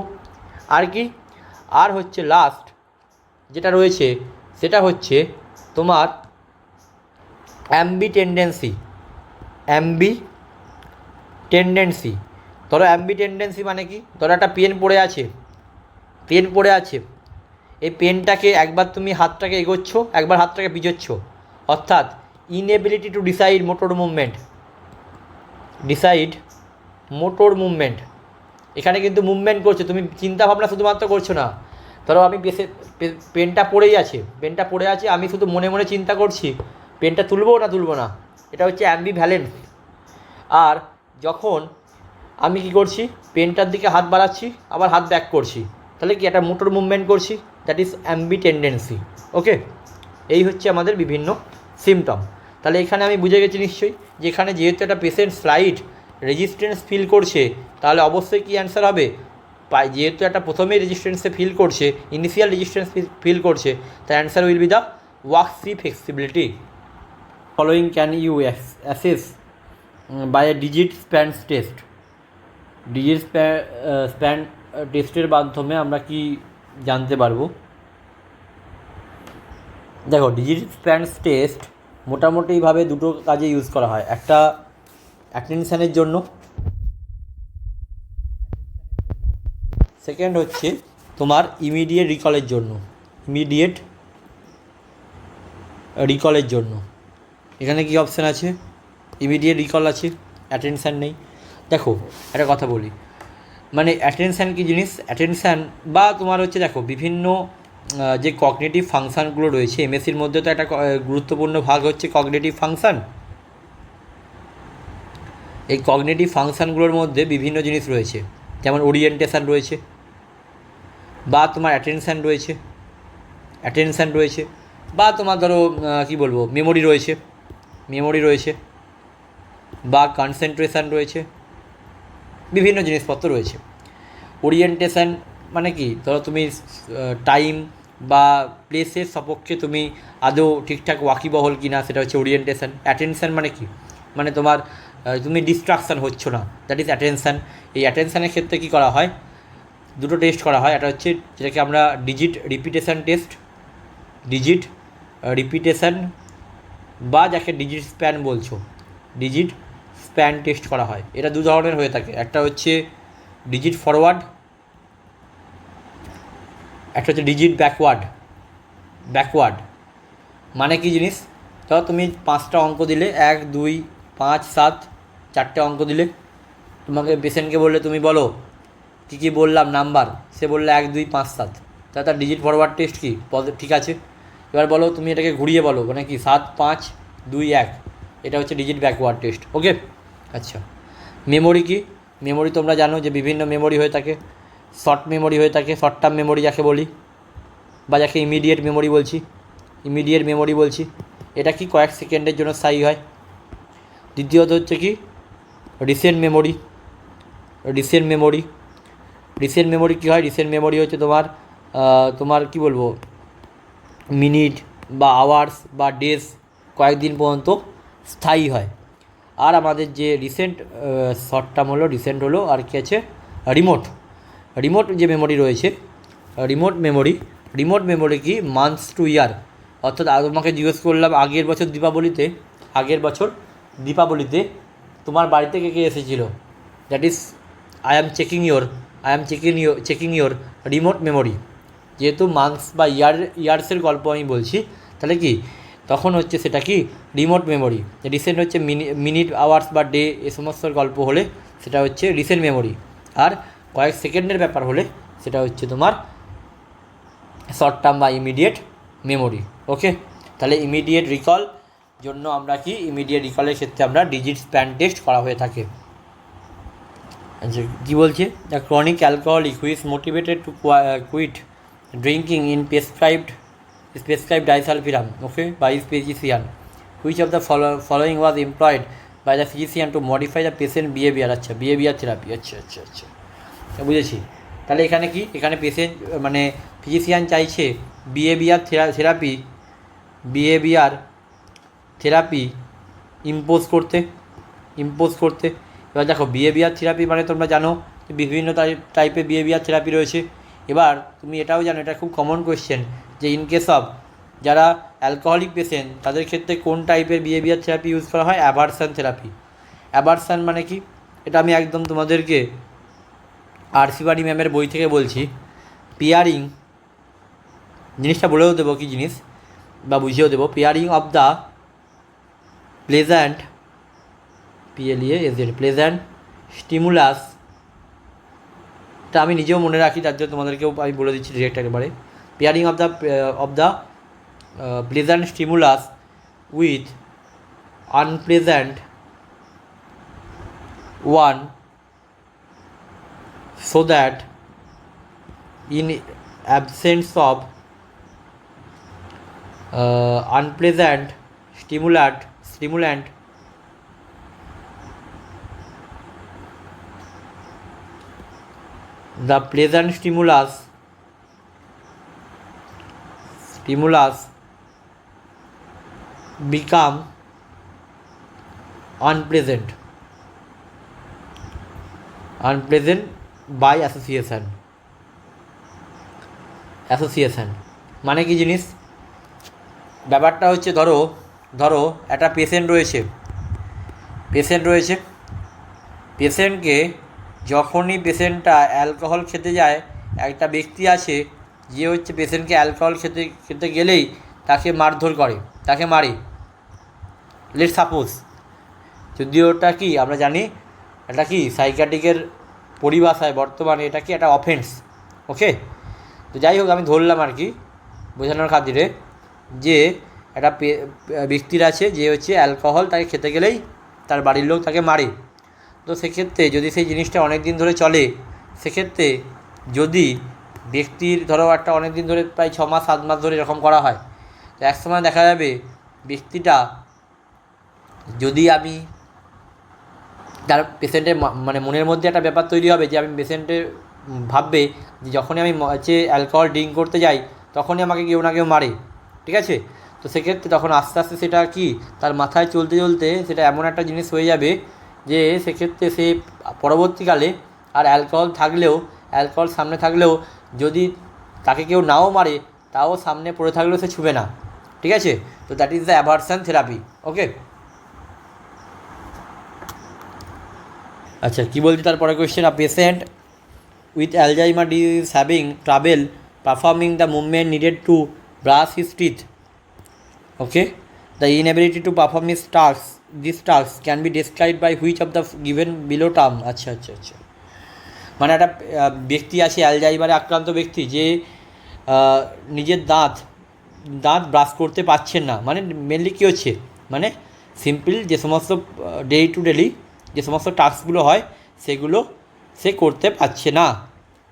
আর হচ্ছে লাস্ট যেটা রয়েছে সেটা হচ্ছে তোমার অ্যাম্বিটেন্ডেন্সি। ধরো অ্যাম্বিটেন্ডেন্সি মানে কি, ধরো একটা পেন পড়ে আছে, এই পেনটাকে একবার তুমি হাতটাকে এগোচ্ছ, একবার হাতটাকে পিছোচ্ছ, অর্থাৎ inability to decide motor movement. এখানে কিন্তু মুভমেন্ট করছো, তুমি চিন্তা ভাবনা শুধুমাত্র করছো না। ধরো আমি পেনটা পড়ে আছে, আমি শুধু মনে মনে চিন্তা করছি পেনটা তুলবো না, এটা হচ্ছে অ্যাম্বিভ্যালেন্স। আর যখন আমি কি করছি, পেনটার দিকে হাত বাড়াচ্ছি আবার হাত ব্যাক করছি, তাহলে কি একটা মোটর মুভমেন্ট করছি, দ্যাট ইজ অ্যাম্বিটেন্ডেন্সি। ওকে, এই হচ্ছে আমাদের বিভিন্ন সিমটম। তাহলে এখানে আমি বুঝে গেছি নিশ্চয়ই যে এখানে যেহেতু একটা পেশেন্ট স্লাইট রেজিস্ট্যান্স ফিল করছে, তাহলে অবশ্যই কি অ্যান্সার হবে, যেহেতু একটা প্রথমেই রেজিস্ট্যান্সে ফিল করছে, ইনিশিয়াল রেজিস্ট্যান্স ফিল করছে, তার answer will be the waxy flexibility. Following can you assess by a digit span test. Span টেস্টের মাধ্যমে আমরা কি জানতে পারবো, দেখো ডিজিট স্প্যান টেস্ট মোটামুটিভাবে দুটো কাজে ইউজ করা হয়। একটা অ্যাটেনশানের জন্য, সেকেন্ড হচ্ছে তোমার ইমিডিয়েট রিকলের জন্য। ইমিডিয়েট রিকলের জন্য। এখানে কি অপশান আছে? ইমিডিয়েট রিকল আছে, অ্যাটেনশান নেই। দেখো একটা কথা বলি, মানে অ্যাটেনশান কী জিনিস? অ্যাটেনশান বা তোমার হচ্ছে দেখো বিভিন্ন যে কগনিটিভ ফাংশানগুলো রয়েছে, এমএসসির মধ্যে তো একটা গুরুত্বপূর্ণ ভাগ হচ্ছে কগনিটিভ ফাংশান। এই কগনিটিভ ফাংশানগুলোর মধ্যে বিভিন্ন জিনিস রয়েছে, যেমন ওরিয়েন্টেশান রয়েছে, বা তোমার অ্যাটেনশান রয়েছে, বা তোমার ধরো কী বলবো, মেমোরি রয়েছে, বা কনসেন্ট্রেশন রয়েছে, বিভিন্ন জিনিসপত্র রয়েছে। ওরিয়েন্টেশান মানে কি, ধরো তুমি টাইম বা প্লেসের সপক্ষে তুমি আদৌ ঠিকঠাক ওয়াকিবহল কি না, সেটা হচ্ছে ওরিয়েন্টেশান। অ্যাটেনশান মানে কি, মানে তোমার তুমি ডিস্ট্রাকশান হচ্ছ না, দ্যাট ইজ অ্যাটেনশান। এই অ্যাটেনশানের ক্ষেত্রে কী করা হয়? দুটো টেস্ট করা হয়। একটা হচ্ছে যেটাকে আমরা ডিজিট রিপিটেশান বা যাকে ডিজিট স্প্যান বলছো, ডিজিট স্প্যান টেস্ট করা হয়। এটা দু ধরনের হয়ে থাকে, একটা হচ্ছে ডিজিট ফরওয়ার্ড, একটা হচ্ছে ডিজিট ব্যাকওয়ার্ড। মানে কি জিনিস? ধরো তুমি 5টা অঙ্ক দিলে, 1, 2, 5, 7, 4টে অঙ্ক দিলে, তোমাকে পেশেন্টকে বললে তুমি বলো কী কী বললাম নাম্বার, সে বললে 1, 2, 5, 7, তার ডিজিট ফরওয়ার্ড টেস্ট কি ঠিক আছে। এবার বলো তুমি এটাকে ঘুরিয়ে বলো, মানে কি 7, 5, 2, 1, এটা হচ্ছে ডিজিট ব্যাকওয়ার্ড টেস্ট। ওকে, আচ্ছা। মেমোরি কি? মেমোরি তোমরা জানো যে বিভিন্ন মেমোরি হয়ে থাকে, শর্ট মেমোরি হয়ে থাকে, শর্ট টার্ম মেমোরি যাকে বলি, বা যাকে ইমিডিয়েট মেমোরি বলছি। এটা কি কয়েক সেকেন্ডের জন্য স্থায়ী হয়। দ্বিতীয়ত হচ্ছে কি রিসেন্ট মেমোরি কী হয়? রিসেন্ট মেমোরি হচ্ছে তোমার কী বলবো, মিনিট বা আওয়ার্স বা ডেজ, কয়েকদিন পর্যন্ত স্থায়ী হয়। আর আমাদের যে শর্ট টার্ম হলো আর কি আছে রিমোট যে মেমোরি রয়েছে, রিমোট মেমোরি কি মান্থস টু ইয়ার। অর্থাৎ তোমাকে জিজ্ঞেস করলাম আগের বছর দীপাবলিতে তোমার বাড়িতে কে কে এসেছিলো, that is I am checking your remote memory. যেহেতু মান্থস বা ইয়ার্সের গল্প আমি বলছি, তাহলে কি তখন হচ্ছে সেটা কি রিমোট মেমোরি। রিসেন্ট হচ্ছে মিনিট, আওয়ার্স বা ডে, এ সমস্ত গল্প হলে সেটা হচ্ছে রিসেন্ট মেমোরি। আর কয়েক সেকেন্ডের ব্যাপার হলে সেটা হচ্ছে তোমার শর্ট টার্ম বা ইমিডিয়েট মেমোরি। ওকে, তাহলে ইমিডিয়েট রিকল জন্য আমরা কি ইমিডিয়েট রিকলের ক্ষেত্রে আমরা ডিজিট স্প্যান টেস্ট করা হয়ে থাকে। আচ্ছা, কী বলছে? The chronic alcoholic who is motivated to quit drinking in prescribed disulfiram, okay, by his physician. Which of the following was employed by the physician to modify the patient behavior? আচ্ছা, behaviour therapy. আচ্ছা, বুঝেছি। তাহলে এখানে কি, এখানে patient মানে physician চাইছে behaviour therapy impose করতে। এবার দেখো বিহেভিয়ার থেরাপি মানে তোমরা জানো বিভিন্ন টাইপের বিহেভিয়ার থেরাপি রয়েছে। এবার তুমি এটাও জানো, এটা খুব কমন কোয়েশ্চেন, যে ইন কেস অফ যারা অ্যালকোহলিক পেশেন্ট তাদের ক্ষেত্রে কোন টাইপের বিহেভিয়ার থেরাপি ইউজ করা হয়? Aversion therapy. অ্যাভারশন মানে কি, এটা আমি একদম তোমাদেরকে আরসি বাড়ি ম্যামের বই থেকে বলছি। পেয়ারিং, জিনিসটা বলেও দেবো কী জিনিস বা বুঝিয়েও দেবো। Pairing of the pleasant pleasant stimulus, তা আমি নিজেও মনে রাখি, তার জন্য তোমাদেরকেও আমি বলে দিচ্ছি ডিরেক্ট একেবারে। Pairing of the pleasant stimulus with unpleasant one, so that in absence of unpleasant stimulant the pleasant stimulus become unpleasant by association. মানে কি জিনিস? ব্যাপারটা হচ্ছে ধরো একটা পেশেন্ট রয়েছে, পেশেন্টকে যখনই পেশেন্টটা অ্যালকোহল খেতে যায়, একটা ব্যক্তি আছে যে হচ্ছে পেশেন্টকে অ্যালকোহল খেতে গেলেই তাকে মারধর করে, তাকে মারে, লেট সাপোজ, যদিও ওটা কি আমরা জানি এটা কি সাইকিয়াট্রিকের পরিভাষায় বর্তমানে এটা কি একটা অফেন্স। ওকে, তো যাই হোক আমি ধরলাম আর কি বোঝানোর খাতিরে যে একটা ব্যক্তির আছে যে হচ্ছে অ্যালকোহল তাকে খেতে গেলেই তার বাড়ির লোক তাকে মারে। তো সেক্ষেত্রে যদি সেই জিনিসটা অনেক দিন ধরে চলে, সেক্ষেত্রে যদি ব্যক্তির ধরো একটা অনেক দিন ধরে প্রায় 6 মাস 7 মাস ধরে এরকম করা হয়, তো এক সময় দেখা যাবে ব্যক্তিটা যদি আমি তার পেশেন্টের মানে মনের মধ্যে একটা ব্যাপার তৈরি হবে যে আমি পেশেন্টের ভাববে যে যখনই আমি হচ্ছে অ্যালকোহল ড্রিঙ্ক করতে যাই তখনই আমাকে কেউ না কেউ মারে, ঠিক আছে। তো সেক্ষেত্রে তখন আস্তে আস্তে সেটা কি তার মাথায় চলতে চলতে সেটা এমন একটা জিনিস হয়ে যাবে যে সেক্ষেত্রে সে পরবর্তীকালে আর অ্যালকোহল সামনে থাকলেও যদি তাকে কেউ নাও মারে তাও সামনে পড়ে থাকলেও সে ছুবে না, ঠিক আছে। তো that is the aversion therapy. Okay, আচ্ছা কী বলছি তারপরে question, a patient with Alzheimer disease is having trouble performing the movement needed to brush his teeth. Okay, the inability to perform these tasks can be described by which of the given below term? আচ্ছা, মানে একটা ব্যক্তি আছে অ্যালজাইমারে আক্রান্ত ব্যক্তি যে নিজের দাঁত ব্রাশ করতে পারছেন না, মানে মেনলি কী হচ্ছে, মানে সিম্পল যে সমস্ত ডেলি যে সমস্ত টাস্কগুলো হয় সেগুলো সে করতে পারছে না,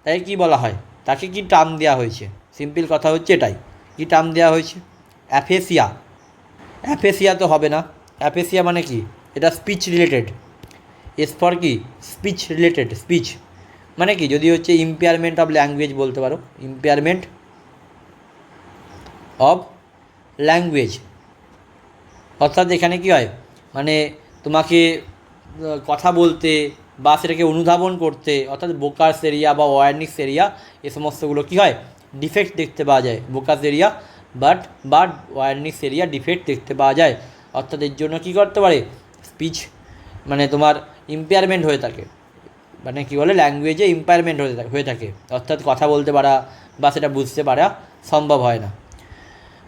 তাই কি বলা হয়, তাকে কি টার্ম দেওয়া হয়েছে? সিম্পল কথা হচ্ছে এটাই, কি টার্ম দেওয়া হয়েছে? অ্যাফেসিয়া তো হবে না, অ্যাফেসিয়া মানে কি, এটা স্পিচ রিলেটেড, ফর কি স্পিচ রিলেটেড, স্পিচ মানে কি যদি হচ্ছে ইম্পেয়ারমেন্ট অফ ল্যাঙ্গুয়েজ বলতে পারো, ইম্পেয়ারমেন্ট অফ ল্যাঙ্গুয়েজ, অর্থাৎ এখানে কী হয় মানে তোমাকে কথা বলতে বা সেটাকে অনুধাবন করতে, অর্থাৎ বোকাস এরিয়া বা ওয়ার্নিক্স এরিয়া এ সমস্তগুলো কী হয় ডিফেক্ট দেখতে পাওয়া যায়, বোকাস এরিয়া বা ওয়ার্নিক্স এরিয়া ডিফেক্ট দেখতে পাওয়া যায়। অর্থাৎ এর জন্য কী করতে পারে, স্পিচ মানে তোমার ইম্পেয়ারমেন্ট হয়ে থাকে, মানে কী বলে ল্যাঙ্গুয়েজে ইম্পেয়ারমেন্ট হয়ে থাকে, অর্থাৎ কথা বলতে পারা বা সেটা বুঝতে পারা সম্ভব হয় না।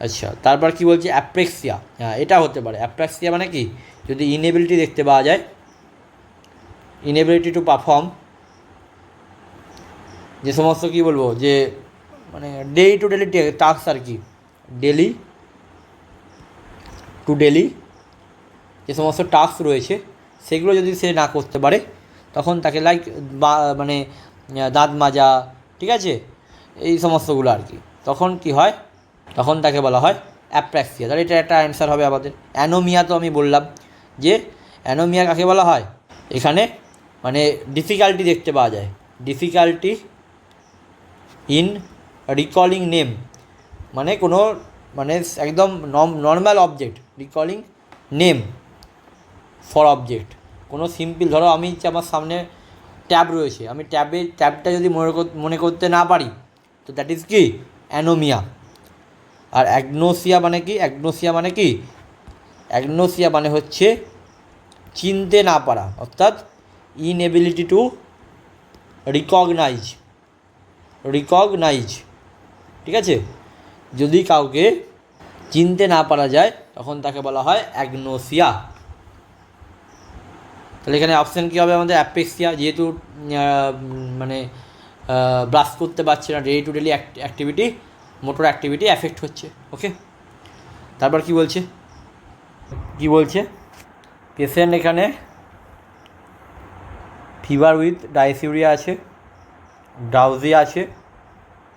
আচ্ছা তারপর কি বলছি, অ্যাপ্রেক্সিয়া, হ্যাঁ এটা হতে পারে। অ্যাপ্রেক্সিয়া মানে কি যদি ইনএবিলিটি দেখতে পাওয়া যায়, ইনএবিলিটি টু পারফর্ম যে সমস্ত কী বলবো যে মানে ডেলি টু ডেলি টাস্ক আর কি, ডেলি যে সমস্ত টাস্ক রয়েছে সেগুলো যদি সে না করতে পারে তখন তাকে মানে দাঁত মাজা, ঠিক আছে, এই সমস্তগুলো আর কি, তখন কি হয়, তখন তাকে বলা হয় অ্যাপ্রেক্সিয়া। তাহলে এটা একটা অ্যান্সার হবে আমাদের। অ্যানোমিয়া তো আমি বললাম যে অ্যানোমিয়া কাকে বলা হয়, এখানে মানে ডিফিকাল্টি দেখতে পাওয়া যায়, ডিফিকাল্টি ইন রিকলিং নেম, মানে কোনো মানে একদম normal object, recalling name for object, কোনো সিম্পল ধরো আমি আমার সামনে ট্যাব রয়েছে, আমি ট্যাবটা যদি মনে করতে না পারি তো দ্যাট ইজ কি অ্যানোমিয়া। আর অ্যাগনোসিয়া মানে হচ্ছে চিনতে না পারা, অর্থাৎ ইনএবিলিটি টু রিকগনাইজ, ঠিক আছে, যদি কাউকে চিনতে না পারা যায় তখন তাকে বলা হয় অ্যাগনোসিয়া। তাহলে এখানে অপশান কী হবে আমাদের, অ্যাপ্রেক্সিয়া, যেহেতু মানে ব্রাশ করতে পারছে না, daily to daily activity, motor activity affect হচ্ছে। ওকে, তারপর কি বলছে পেশেন্ট এখানে ফিভার উইথ ডাইসিউরিয়া আছে, ড্রাউজি আছে,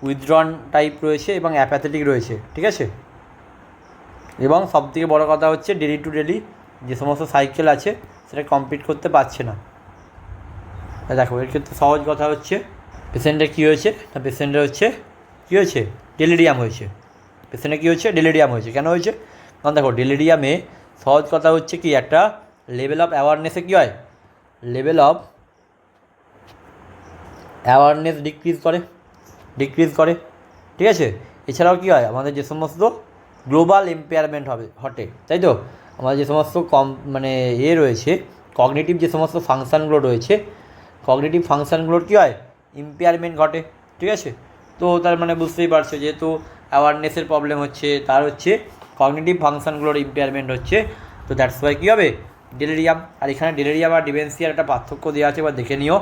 উইথড্রন টাইপ রয়েছে এবং অ্যাপ্যাথেটিক রয়েছে, ঠিক আছে। এবং সবথেকে বড় কথা হচ্ছে ডেলি টু ডেলি যে সমস্ত সাইকেল আছে সেটা কমপ্লিট করতে পারছে না। দেখো এর ক্ষেত্রে সহজ কথা হচ্ছে পেশেন্টের কী হয়েছে, না পেশেন্টের হচ্ছে ডেলিরিয়াম হয়েছে, কেন হয়েছে, কারণ দেখো ডেলিরিয়ামে সহজ কথা হচ্ছে কি একটা লেভেল অফ অ্যাওয়ারনেসে কী হয়, লেভেল অফ অ্যাওয়ারনেস ডিক্রিজ করে, ঠিক আছে। এছাড়াও কী হয় আমাদের যে সমস্ত গ্লোবাল এম্পেয়ারমেন্ট ঘটে, তাই তো, আমাদের যে সমস্ত রয়েছে কগনিটিভ যে সমস্ত ফাংশানগুলো রয়েছে, কগনিটিভ ফাংশানগুলোর কী হয় ইম্পেয়ারমেন্ট ঘটে, ঠিক আছে। তো তার মানে বুঝতেই পারছো যেহেতু অ্যাওয়ারনেসের প্রবলেম হচ্ছে, তার হচ্ছে কগনিটিভ ফাংশনগুলোর ইম্পেয়ারমেন্ট হচ্ছে, তো দ্যাটস ওয়াই কী হবে ডেলেরিয়াম। আর এখানে ডেলেরিয়াম আর ডিমেনশিয়ার একটা পার্থক্য দেওয়া আছে, এবার দেখে নিও,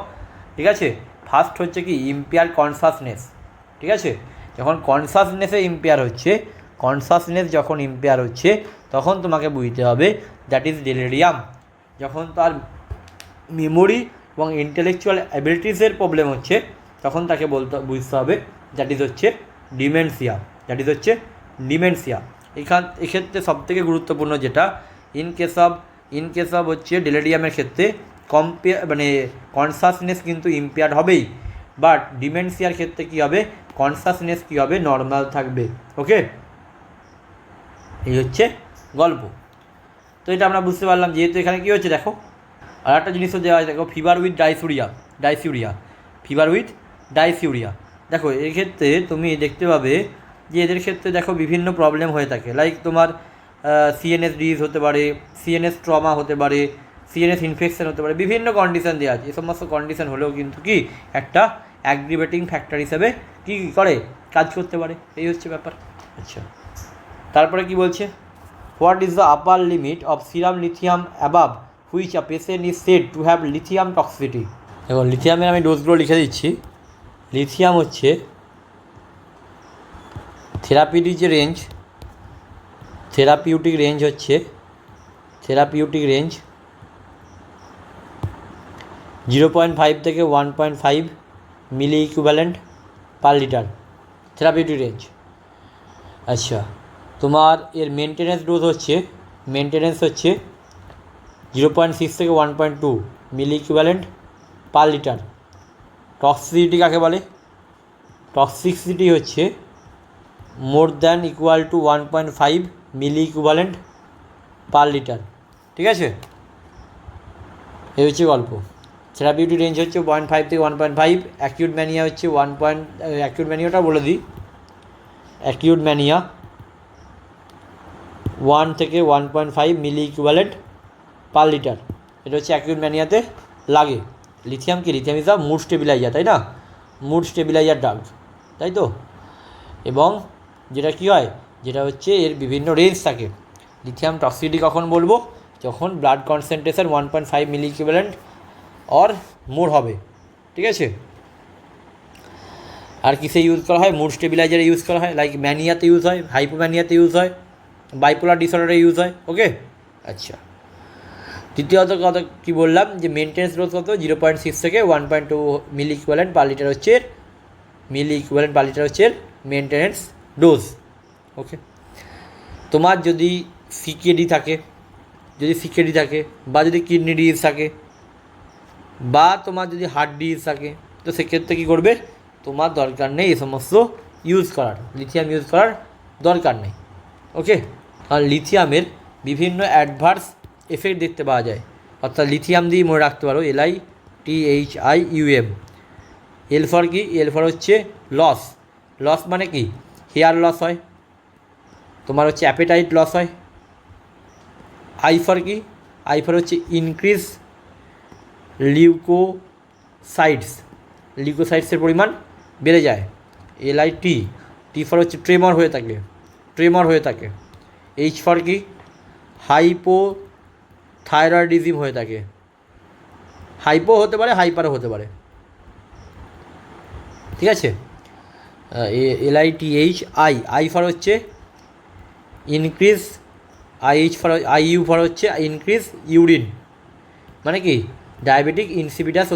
ঠিক আছে। ফার্স্ট হচ্ছে কি ইম্পেয়ার কনসাসনেস, ঠিক আছে। যখন কনসাসনেসে ইম্পেয়ার হচ্ছে, কনসাসনেস যখন ইম্পেয়ার হচ্ছে তখন তোমাকে বুঝতে হবে দ্যাট ইজ ডেলেরিয়াম। যখন তার মেমোরি এবং ইন্টেলেকচুয়াল অ্যাবিলিটিসের প্রবলেম হচ্ছে তখন তাকে বুঝতে হবে দ্যাট ইজ হচ্ছে ডিমেনশিয়া, দ্যাট ইজ হচ্ছে ডিমেনশিয়া। এক্ষেত্রে সবথেকে গুরুত্বপূর্ণ যেটা ইন কেস অফ হচ্ছে ডেলেরিয়ামের ক্ষেত্রে মানে কনসাসনেস কিন্তু ইম্পেয়ার্ড হবেই, বাট ডিমেনশিয়ার ক্ষেত্রে কী হবে, কনসাসনেস কী হবে, নর্মাল থাকবে। ওকে, এই হচ্ছে গল্প। তো এটা আমরা বুঝতে পারলাম। যেহেতু এখানে কী হচ্ছে দেখো, আর একটা জিনিসও দেওয়া আছে দেখো, ফিভার উইথ ডাইসিউরিয়া। দেখো এক্ষেত্রে তুমি দেখতে পাবে যে এদের ক্ষেত্রে দেখো বিভিন্ন প্রবলেম হয়ে থাকে, লাইক তোমার সিএনএস ডিজিজ হতে পারে, সিএনএস ট্রমা হতে পারে, সিএনএস ইনফেকশন হতে পারে, বিভিন্ন কন্ডিশন দেওয়া আছে। এই সমস্ত কন্ডিশন হলেও কিন্তু কি একটা অ্যাগ্রিভেটিং ফ্যাক্টর হিসেবে কী করে কাজ করতে পারে, এই হচ্ছে ব্যাপার। আচ্ছা, তারপরে কি বলছে, what is the upper limit of serum lithium above which a patient is said to have lithium toxicity. এবং লিথিয়ামের আমি ডোজগুলো লিখে দিচ্ছি। লিথিয়াম হচ্ছে থেরাপিউটিক রেঞ্জ 0.5 থেকে 1.5 milliequivalent per litre, therapeutic range. আচ্ছা, তোমার এর মেনটেনেন্স ডোজ হচ্ছে 0.6 থেকে 1.2 milliequivalent per litre. Toxicity কাকে বলে, টক্সিসিটি হচ্ছে more than equal to 1.5 milliequivalent per litre, ঠিক আছে। এই হচ্ছে গল্প। থেরাপিউটিক রেঞ্জ হচ্ছে 0.5 থেকে 1.5। অ্যাকিউট ম্যানিয়া হচ্ছে অ্যাকিউট ম্যানিয়াটা বলে দিই, অ্যাকিউট ম্যানিয়া 1 থেকে 1.5 মিলি ইকুইভ্যালেন্ট পার লিটার। এটা হচ্ছে অ্যাকিউট ম্যানিয়াতে লাগে। Lithium is the mood stabiliser, তাই না, মুড স্টেবিলাইজার ড্রাগ, তাই তো। এবং যেটা কী হয়, যেটা হচ্ছে এর বিভিন্ন রেঞ্জ থাকে। লিথিয়াম টক্সিসিটি কখন বলবো, যখন blood concentration 1.5 milliequivalent or more হবে, ঠিক আছে। আর কিসে ইউজ করা হয়, মুড স্টেবিলাইজারে ইউজ করা হয়, লাইক ম্যানিয়াতে ইউজ হয়, হাইপোম্যানিয়াতে ইউজ হয়, বাইপোলার ডিসঅর্ডারে ইউজ হয়। ওকে, আচ্ছা। তৃতীয়ত কথা কী বললাম, যে মেনটেন্স ডোজ কত, 0.6 থেকে 1.2 মিলি ইকুইভ্যালেন্ট পার লিটার হচ্ছে মেনটেনেন্স ডোজ। ওকে, তোমার যদি সিকেডি থাকে বা যদি কিডনি ডিজিজ থাকে বা তোমার যদি হার্ট ডিজিজ থাকে, তো সেক্ষেত্রে কী করবে, তোমার দরকার নেই এই সমস্ত লিথিয়াম ইউজ করার দরকার নেই। ওকে, আর লিথিয়ামের বিভিন্ন অ্যাডভার্স এফেক্ট দেখতে পাওয়া যায়, অর্থাৎ লিথিয়াম দিয়ে মনে রাখতে পারো, LITHIUM। এল ফর কি, এল ফর হচ্ছে লস মানে কি, হেয়ার লস হয়, তোমার হচ্ছে অ্যাপেটাইট লস হয়। আই ফর কি, আই ফর হচ্ছে ইনক্রিজ লিউকোসাইটসের পরিমাণ বেড়ে যায়। LIT, টি ফর হচ্ছে ট্রেমর হয়ে থাকে। এইচ ফর কি, হাইপোথাইরয়েডিজম হয়ে থাকে, হাইপো হতে পারে, হাইপারও হতে পারে, ঠিক আছে। LITHI ফর হচ্ছে ইনক্রিজ, IU ফর হচ্ছে ইনক্রিজ ইউরিন, মানে কি ডায়াবেটিক ইনসিপিটাস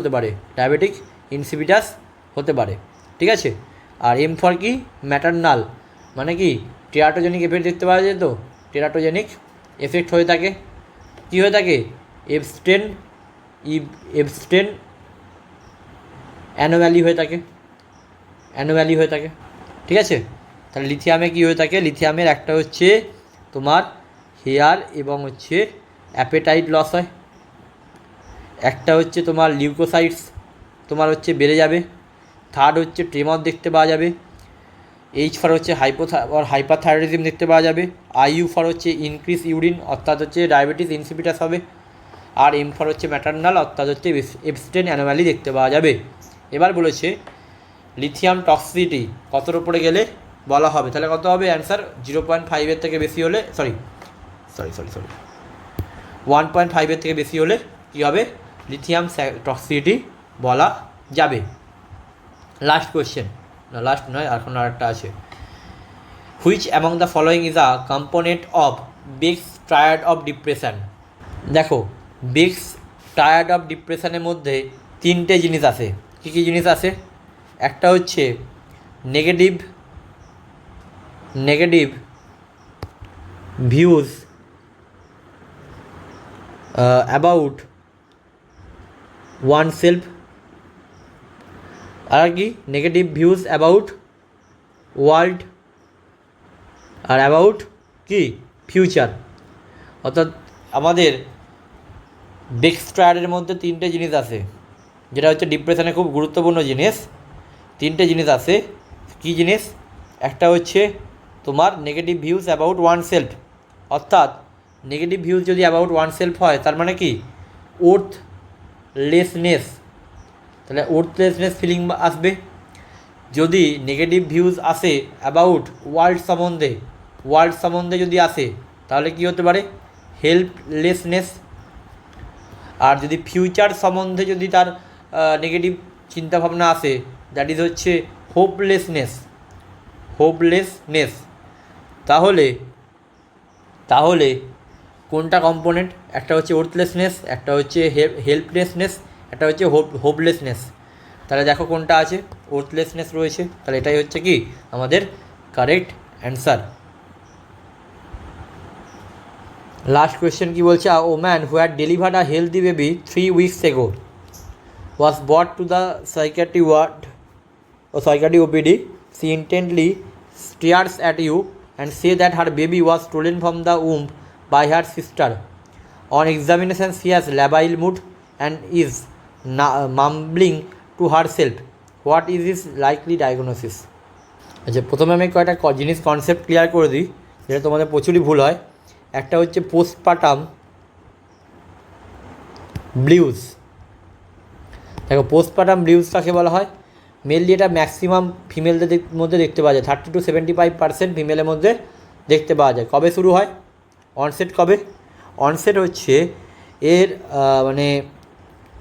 হতে পারে, ঠিক আছে। আর এম ফর কি, ম্যাটারনাল, মানে কি টেরাটোজেনিক এফেক্ট দেখতে পাওয়া যায়, তো টেরাটোজেনিক এফেক্ট হয়ে থাকে। কী হয়ে থাকে, এবস্টেন অ্যানোভ্যালি হয়ে থাকে, ঠিক আছে। তাহলে লিথিয়ামে কী হয়ে থাকে, লিথিয়ামের একটা হচ্ছে তোমার হেয়ার এবং হচ্ছে অ্যাপেটাইট লস হয়, একটা হচ্ছে তোমার লিউকোসাইটস তোমার হচ্ছে বেড়ে যাবে, থার্ড হচ্ছে ট্রেমর দেখতে পাওয়া যাবে, এইচ ফর হচ্ছে হাইপারথাইরয়েডিজম দেখতে পাওয়া যাবে, IU ফর হচ্ছে ইনক্রিজ ইউরিন অর্থাৎ হচ্ছে ডায়াবেটিস ইনসিপিটাস হবে, আর এম ফর হচ্ছে ম্যাটারনাল অর্থাৎ হচ্ছে এবস্টেন অ্যানোম্যালি দেখতে পাওয়া যাবে। এবার বলেছে লিথিয়াম টক্সিসিটি কতর উপরে গেলে বলা হবে, তাহলে কত হবে অ্যান্সার? 0.5 থেকে বেশি হলে সরি 1.5 থেকে বেশি হলে কী হবে? লিথিয়াম টক্সিসিটি বলা যাবে। লাস্ট কোয়েশ্চেন, না লাস্ট নয়, এখন আরেকটা আছে। Which among the following is a component of bakes triad of depression? দেখো, বেকস ট্রায়াড অফ ডিপ্রেশনের মধ্যে 3টে জিনিস আছে। কী কী জিনিস আছে? একটা হচ্ছে negative views about oneself, আর কি নেগেটিভ ভিউজ অ্যাবাউট ওয়ার্ল্ড, আর অ্যাবাউট কি ফিউচার। অর্থাৎ আমাদের বেকস ট্রায়াডের মধ্যে 3টে জিনিস আছে, যেটা হচ্ছে ডিপ্রেশনে খুব গুরুত্বপূর্ণ জিনিস। 3টে জিনিস আছে। কী জিনিস? একটা হচ্ছে তোমার negative views about one self, অর্থাৎ নেগেটিভ ভিউজ যদি অ্যাবাউট ওয়ান সেলফ হয় তার মানে কি ওর্থলেসনেস, তাহলে ওর্থলেসনেস ফিলিং আসবে। যদি নেগেটিভ ভিউজ আসে অ্যাবাউট ওয়ার্ল্ড সম্বন্ধে যদি আসে তাহলে কি হতে পারে? হেল্পলেসনেস। আর যদি ফিউচার সম্বন্ধে যদি তার নেগেটিভ চিন্তাভাবনা আসে, দ্যাট ইজ হচ্ছে হোপলেসনেস। তাহলে কোনটা কম্পোনেন্ট? একটা হচ্ছে ওর্থলেসনেস, একটা হচ্ছে হেল্পলেসনেস, একটা হচ্ছে হোপলেসনেস। তাহলে দেখো কোনটা আছে? ওর্থলেসনেস রয়েছে, তাহলে এটাই হচ্ছে কি আমাদের কারেক্ট অ্যান্সার। লাস্ট কোয়েশ্চেন কি বলছে? A woman who had delivered a healthy baby 3 weeks ago was brought to the psychiatry OPD. She intently stares at you and say that her baby was stolen from the womb by her sister. On examination, she has labile mood and is mumbling to herself. What is his likely diagnosis? আচ্ছা, প্রথমে আমি কয়েকটা জিনিস concept clear করে দিই, যেটা তোমাদের প্রচুরই ভুল হয়। একটা হচ্ছে পোস্টপার্টাম ব্লিউজ। দেখো, পোস্টপার্টাম ব্লিউজ কাকে বলা হয়? মেনলি এটা ম্যাক্সিমাম ফিমেলদের মধ্যে দেখতে পাওয়া যায়, 30 to 75% ফিমেলের মধ্যে দেখতে পাওয়া যায়। কবে শুরু হয়? অনসেট কবে? অনসেট হচ্ছে এর মানে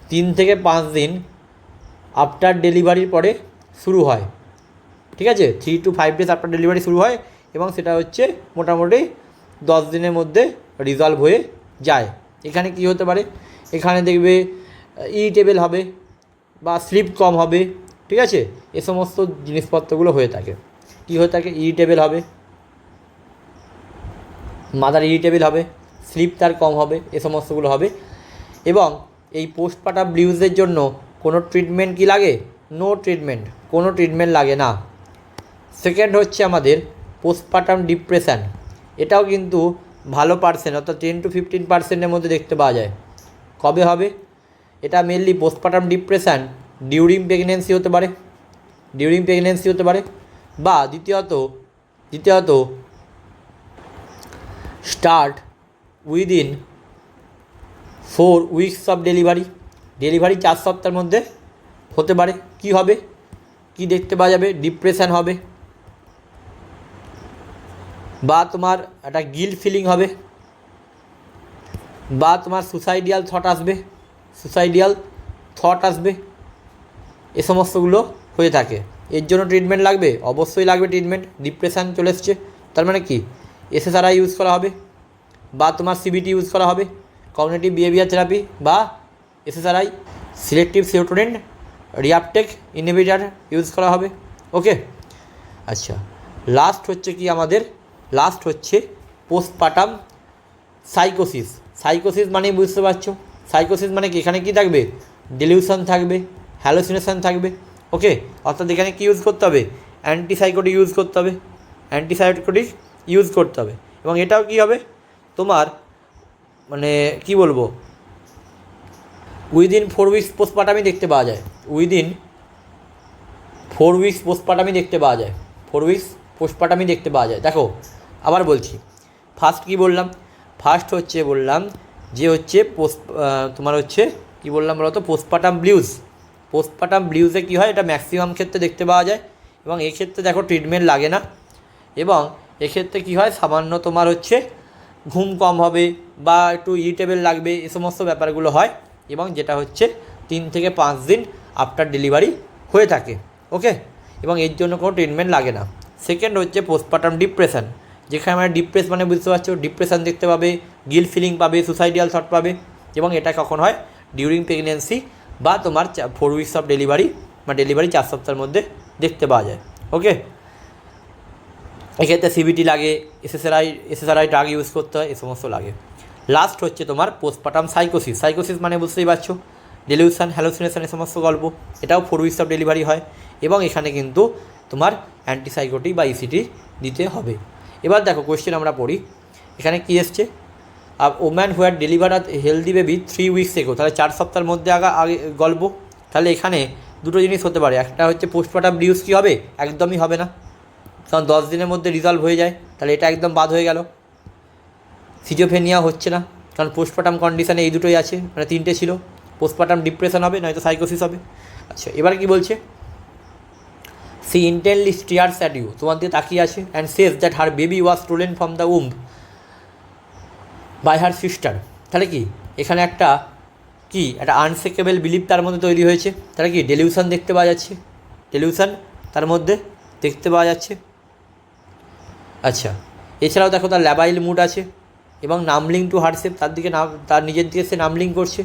3 থেকে 5 দিন আফটার ডেলিভারির পরে শুরু হয়, ঠিক আছে? 3 to 5 days আফটার ডেলিভারি শুরু হয় এবং সেটা হচ্ছে মোটামুটি 10 দিনের মধ্যে রিজলভ হয়ে যায়। এখানে কি হতে পারে? এখানে দেখবে ইরিটেবল হবে বা স্লিপ কম হবে, ঠিক আছে? এ সমস্ত জিনিসপত্রগুলো হয়ে থাকে। কী হয়ে থাকে? ইরিটেবল হবে, মাদার ইরিটেবল হবে, স্লিপ তার কম হবে, এ সমস্তগুলো হবে। এবং এই পোস্টপার্টাম ব্লিউজের জন্য কোনো ট্রিটমেন্ট কি লাগে? নো ট্রিটমেন্ট, কোনো ট্রিটমেন্ট লাগে না। সেকেন্ড হচ্ছে আমাদের পোস্টপার্টাম ডিপ্রেশন। এটাও কিন্তু ভালো পার্সেন্ট, অর্থাৎ 10 to 15% মধ্যে দেখতে পাওয়া যায়। কবে হবে? এটা mainly postpartum depression during pregnancy হতে পারে, বা দ্বিতীয়ত start within 4 weeks of delivery 4 সপ্তাহের মধ্যে হতে পারে। কি হবে? কি দেখতে পাওয়া যাবে? ডিপ্রেশন হবে, বা তোমার একটা গিল্ট ফিলিং হবে, বা তোমার সুসাইডিয়াল থট আসবে, এ সমস্তগুলো হয়ে থাকে। এর জন্য ট্রিটমেন্ট লাগবে, অবশ্যই লাগবে ট্রিটমেন্ট। ডিপ্রেশান চলে এসছে, তার মানে কি SSRI ইউজ করা হবে, বা তোমার CBT ইউজ করা হবে, কগনিটিভ বিহেভিয়ার থেরাপি, বা SSRI selective serotonin reuptake inhibitor use করা হবে। ওকে, আচ্ছা, লাস্ট হচ্ছে পোস্টপার্টাম সাইকোসিস মানে বুঝতে পারছো? সাইকোসিস মানে কি? এখানে কী থাকবে? ডেলিউশন থাকবে, হ্যালোসিনেশন থাকবে। ওকে, অর্থাৎ এখানে কী ইউজ করতে হবে? অ্যান্টিসাইকোটিক ইউজ করতে হবে। এবং এটাও কী হবে? তোমার মানে কি বলবো, উইদিন 4 weeks পোস্টপার্টামই দেখতে পাওয়া যায়। 4 weeks পোস্টপার্টামই দেখতে পাওয়া যায়। দেখো, আবার বলছি, ফার্স্ট কি বললাম? যে হচ্ছে তোমার হচ্ছে কি বললাম বলো তো? পোস্টপার্টাম ব্লিউজে কী হয়? এটা ম্যাক্সিমাম ক্ষেত্রে দেখতে পাওয়া যায় এবং এই ক্ষেত্রে দেখো ট্রিটমেন্ট লাগে না। এবং এক্ষেত্রে কী হয়, সামান্য তোমার হচ্ছে ঘুম কম হবে বা একটু ইরিটেবল লাগবে, এ সমস্ত ব্যাপারগুলো হয় এবং যেটা হচ্ছে 3 থেকে 5 দিন আফটার ডেলিভারি হয়ে থাকে। ওকে, এবং এর জন্য কোনো ট্রিটমেন্ট লাগে না। সেকেন্ড হচ্ছে পোস্টপার্টাম ডিপ্রেশন, যেখানে আমরা ডিপ্রেস মানে বুঝতে পারছো, ডিপ্রেশন দেখতে পাবে, গিল্ট ফিলিং পাবে, সুসাইডিয়াল থট পাবে, এবং এটা কখন হয়, ডিউরিং প্রেগনেন্সি বা তোমার 4 উইকস অফ ডেলিভারি বা ডেলিভারি 4 সপ্তাহের মধ্যে দেখতে পাওয়া যায়। ওকে, এক্ষেত্রে সিবিটি লাগে, এসএসআরআই ড্রাগ ইউজ করতে হয়, এ সমস্ত লাগে। লাস্ট হচ্ছে তোমার পোস্টপার্টাম সাইকোসিস। সাইকোসিস মানে বুঝতেই পারছো, ডেলিউশন, হ্যালোসিনেশন, এ সমস্ত গল্প। এটাও 4 উইকস অফ ডেলিভারি হয় এবং এখানে কিন্তু তোমার অ্যান্টিসাইকোটিক বা ইসিটি দিতে হবে। এবার দেখো কোয়েশ্চেন আমরা পড়ি, এখানে কী এসছে, woman who had deliver a healthy baby 3 weeks এগো, তাহলে 4 সপ্তাহের মধ্যে আগে গল্প। তাহলে এখানে দুটো জিনিস হতে পারে, একটা হচ্ছে পোস্টপার্টাম ডিউস কী হবে, একদমই হবে না, কারণ 10 দিনের মধ্যে রিজলভ হয়ে যায়, তাহলে এটা একদম বাদ হয়ে গেল। সিজোফেনিয়া হচ্ছে না, কারণ পোস্টপার্টাম কন্ডিশানে এই দুটোই আছে, মানে 3টে ছিল। পোস্টপার্টাম ডিপ্রেশন হবে, নয়তো সাইকোসিস হবে। আচ্ছা, এবার কি বলছে, she intently stares at you, তোমার দিয়ে তাকিয়ে আছে, and says that her baby was stolen from the womb by her sister. তাহলে কি এখানে একটা আনশেকেবল বিলিভ তার মধ্যে তৈরি হয়েছে, তাহলে কি ডেলিউশন দেখতে পাওয়া যাচ্ছে, ডেলিউশন তার মধ্যে দেখতে পাওয়া যাচ্ছে। আচ্ছা, এছাড়াও দেখো তার ল্যাবাইল মুড আছে এবং নামলিং টু হারসেপ, তার নিজের দিকে সে নামলিং করছে।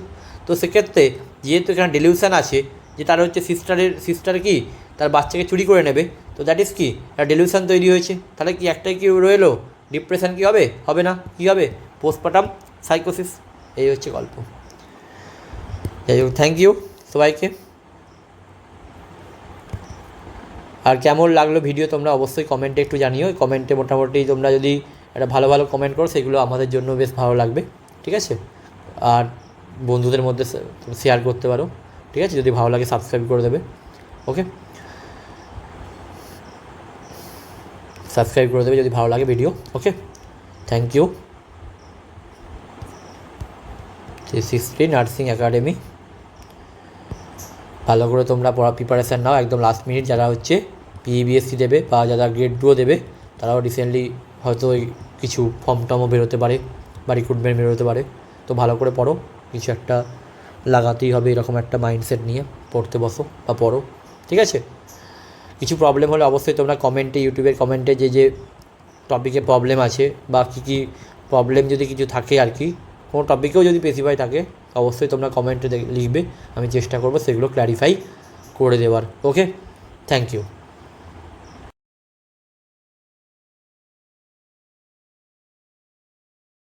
তো সেক্ষেত্রে যেহেতু এখানে ডেলিউশন আছে যে তার হচ্ছে সিস্টার কি তার বাচ্চাকে চুরি করে নেবে, তো দ্যাট ইজ কি একটা ডেলিউশন তৈরি হয়েছে। তাহলে কি একটাই কি রইলো, ডিপ্রেশন কি হবে, হবে না, কী হবে, পোস্টপার্টাম সাইকোসিস। এই হচ্ছে গল্প। যাই হোক, থ্যাংক ইউ সবাইকে। আর কেমন লাগলো ভিডিও তোমরা অবশ্যই কমেন্টে একটু জানিও। কমেন্টে মোটামুটি তোমরা যদি একটা ভালো ভালো কমেন্ট করো, সেগুলো আমাদের জন্য বেশ ভালো লাগবে, ঠিক আছে। আর বন্ধুদের মধ্যে শেয়ার করতে পারো, ঠিক আছে। যদি ভালো লাগে সাবস্ক্রাইব করে দেবে, ওকে, সাবস্ক্রাইব করে দেবে যদি ভালো লাগে video, okay. Thank you. 360 nursing academy, ভালো করে তোমরা পড়া প্রিপারেশান নাও একদম লাস্ট মিনিট। যারা হচ্ছে পিইবিএসসি দেবে বা যারা গ্রেড 2 দেবে, তারাও রিসেন্টলি হয়তো কিছু ফর্ম টর্মও বেরোতে পারে বা রিক্রুটমেন্ট বেরোতে পারে। তো ভালো করে পড়ো, কিছু একটা লাগাতেই হবে, এরকম একটা মাইন্ডসেট নিয়ে পড়তে বসো বা পড়ো, ঠিক আছে। কিছু প্রবলেম হলে অবশ্যই তোমরা কমেন্টে, ইউটিউবের কমেন্টে যে টপিকে প্রবলেম আছে বা কী প্রবলেম যদি কিছু থাকে আর কি, কোনো টপিকেও যদি স্পেসিফাই থাকে, অবশ্যই তোমরা কমেন্টে লিখবে, আমি চেষ্টা করবো সেগুলো ক্ল্যারিফাই করে দেওয়ার, ওকে। Thank you.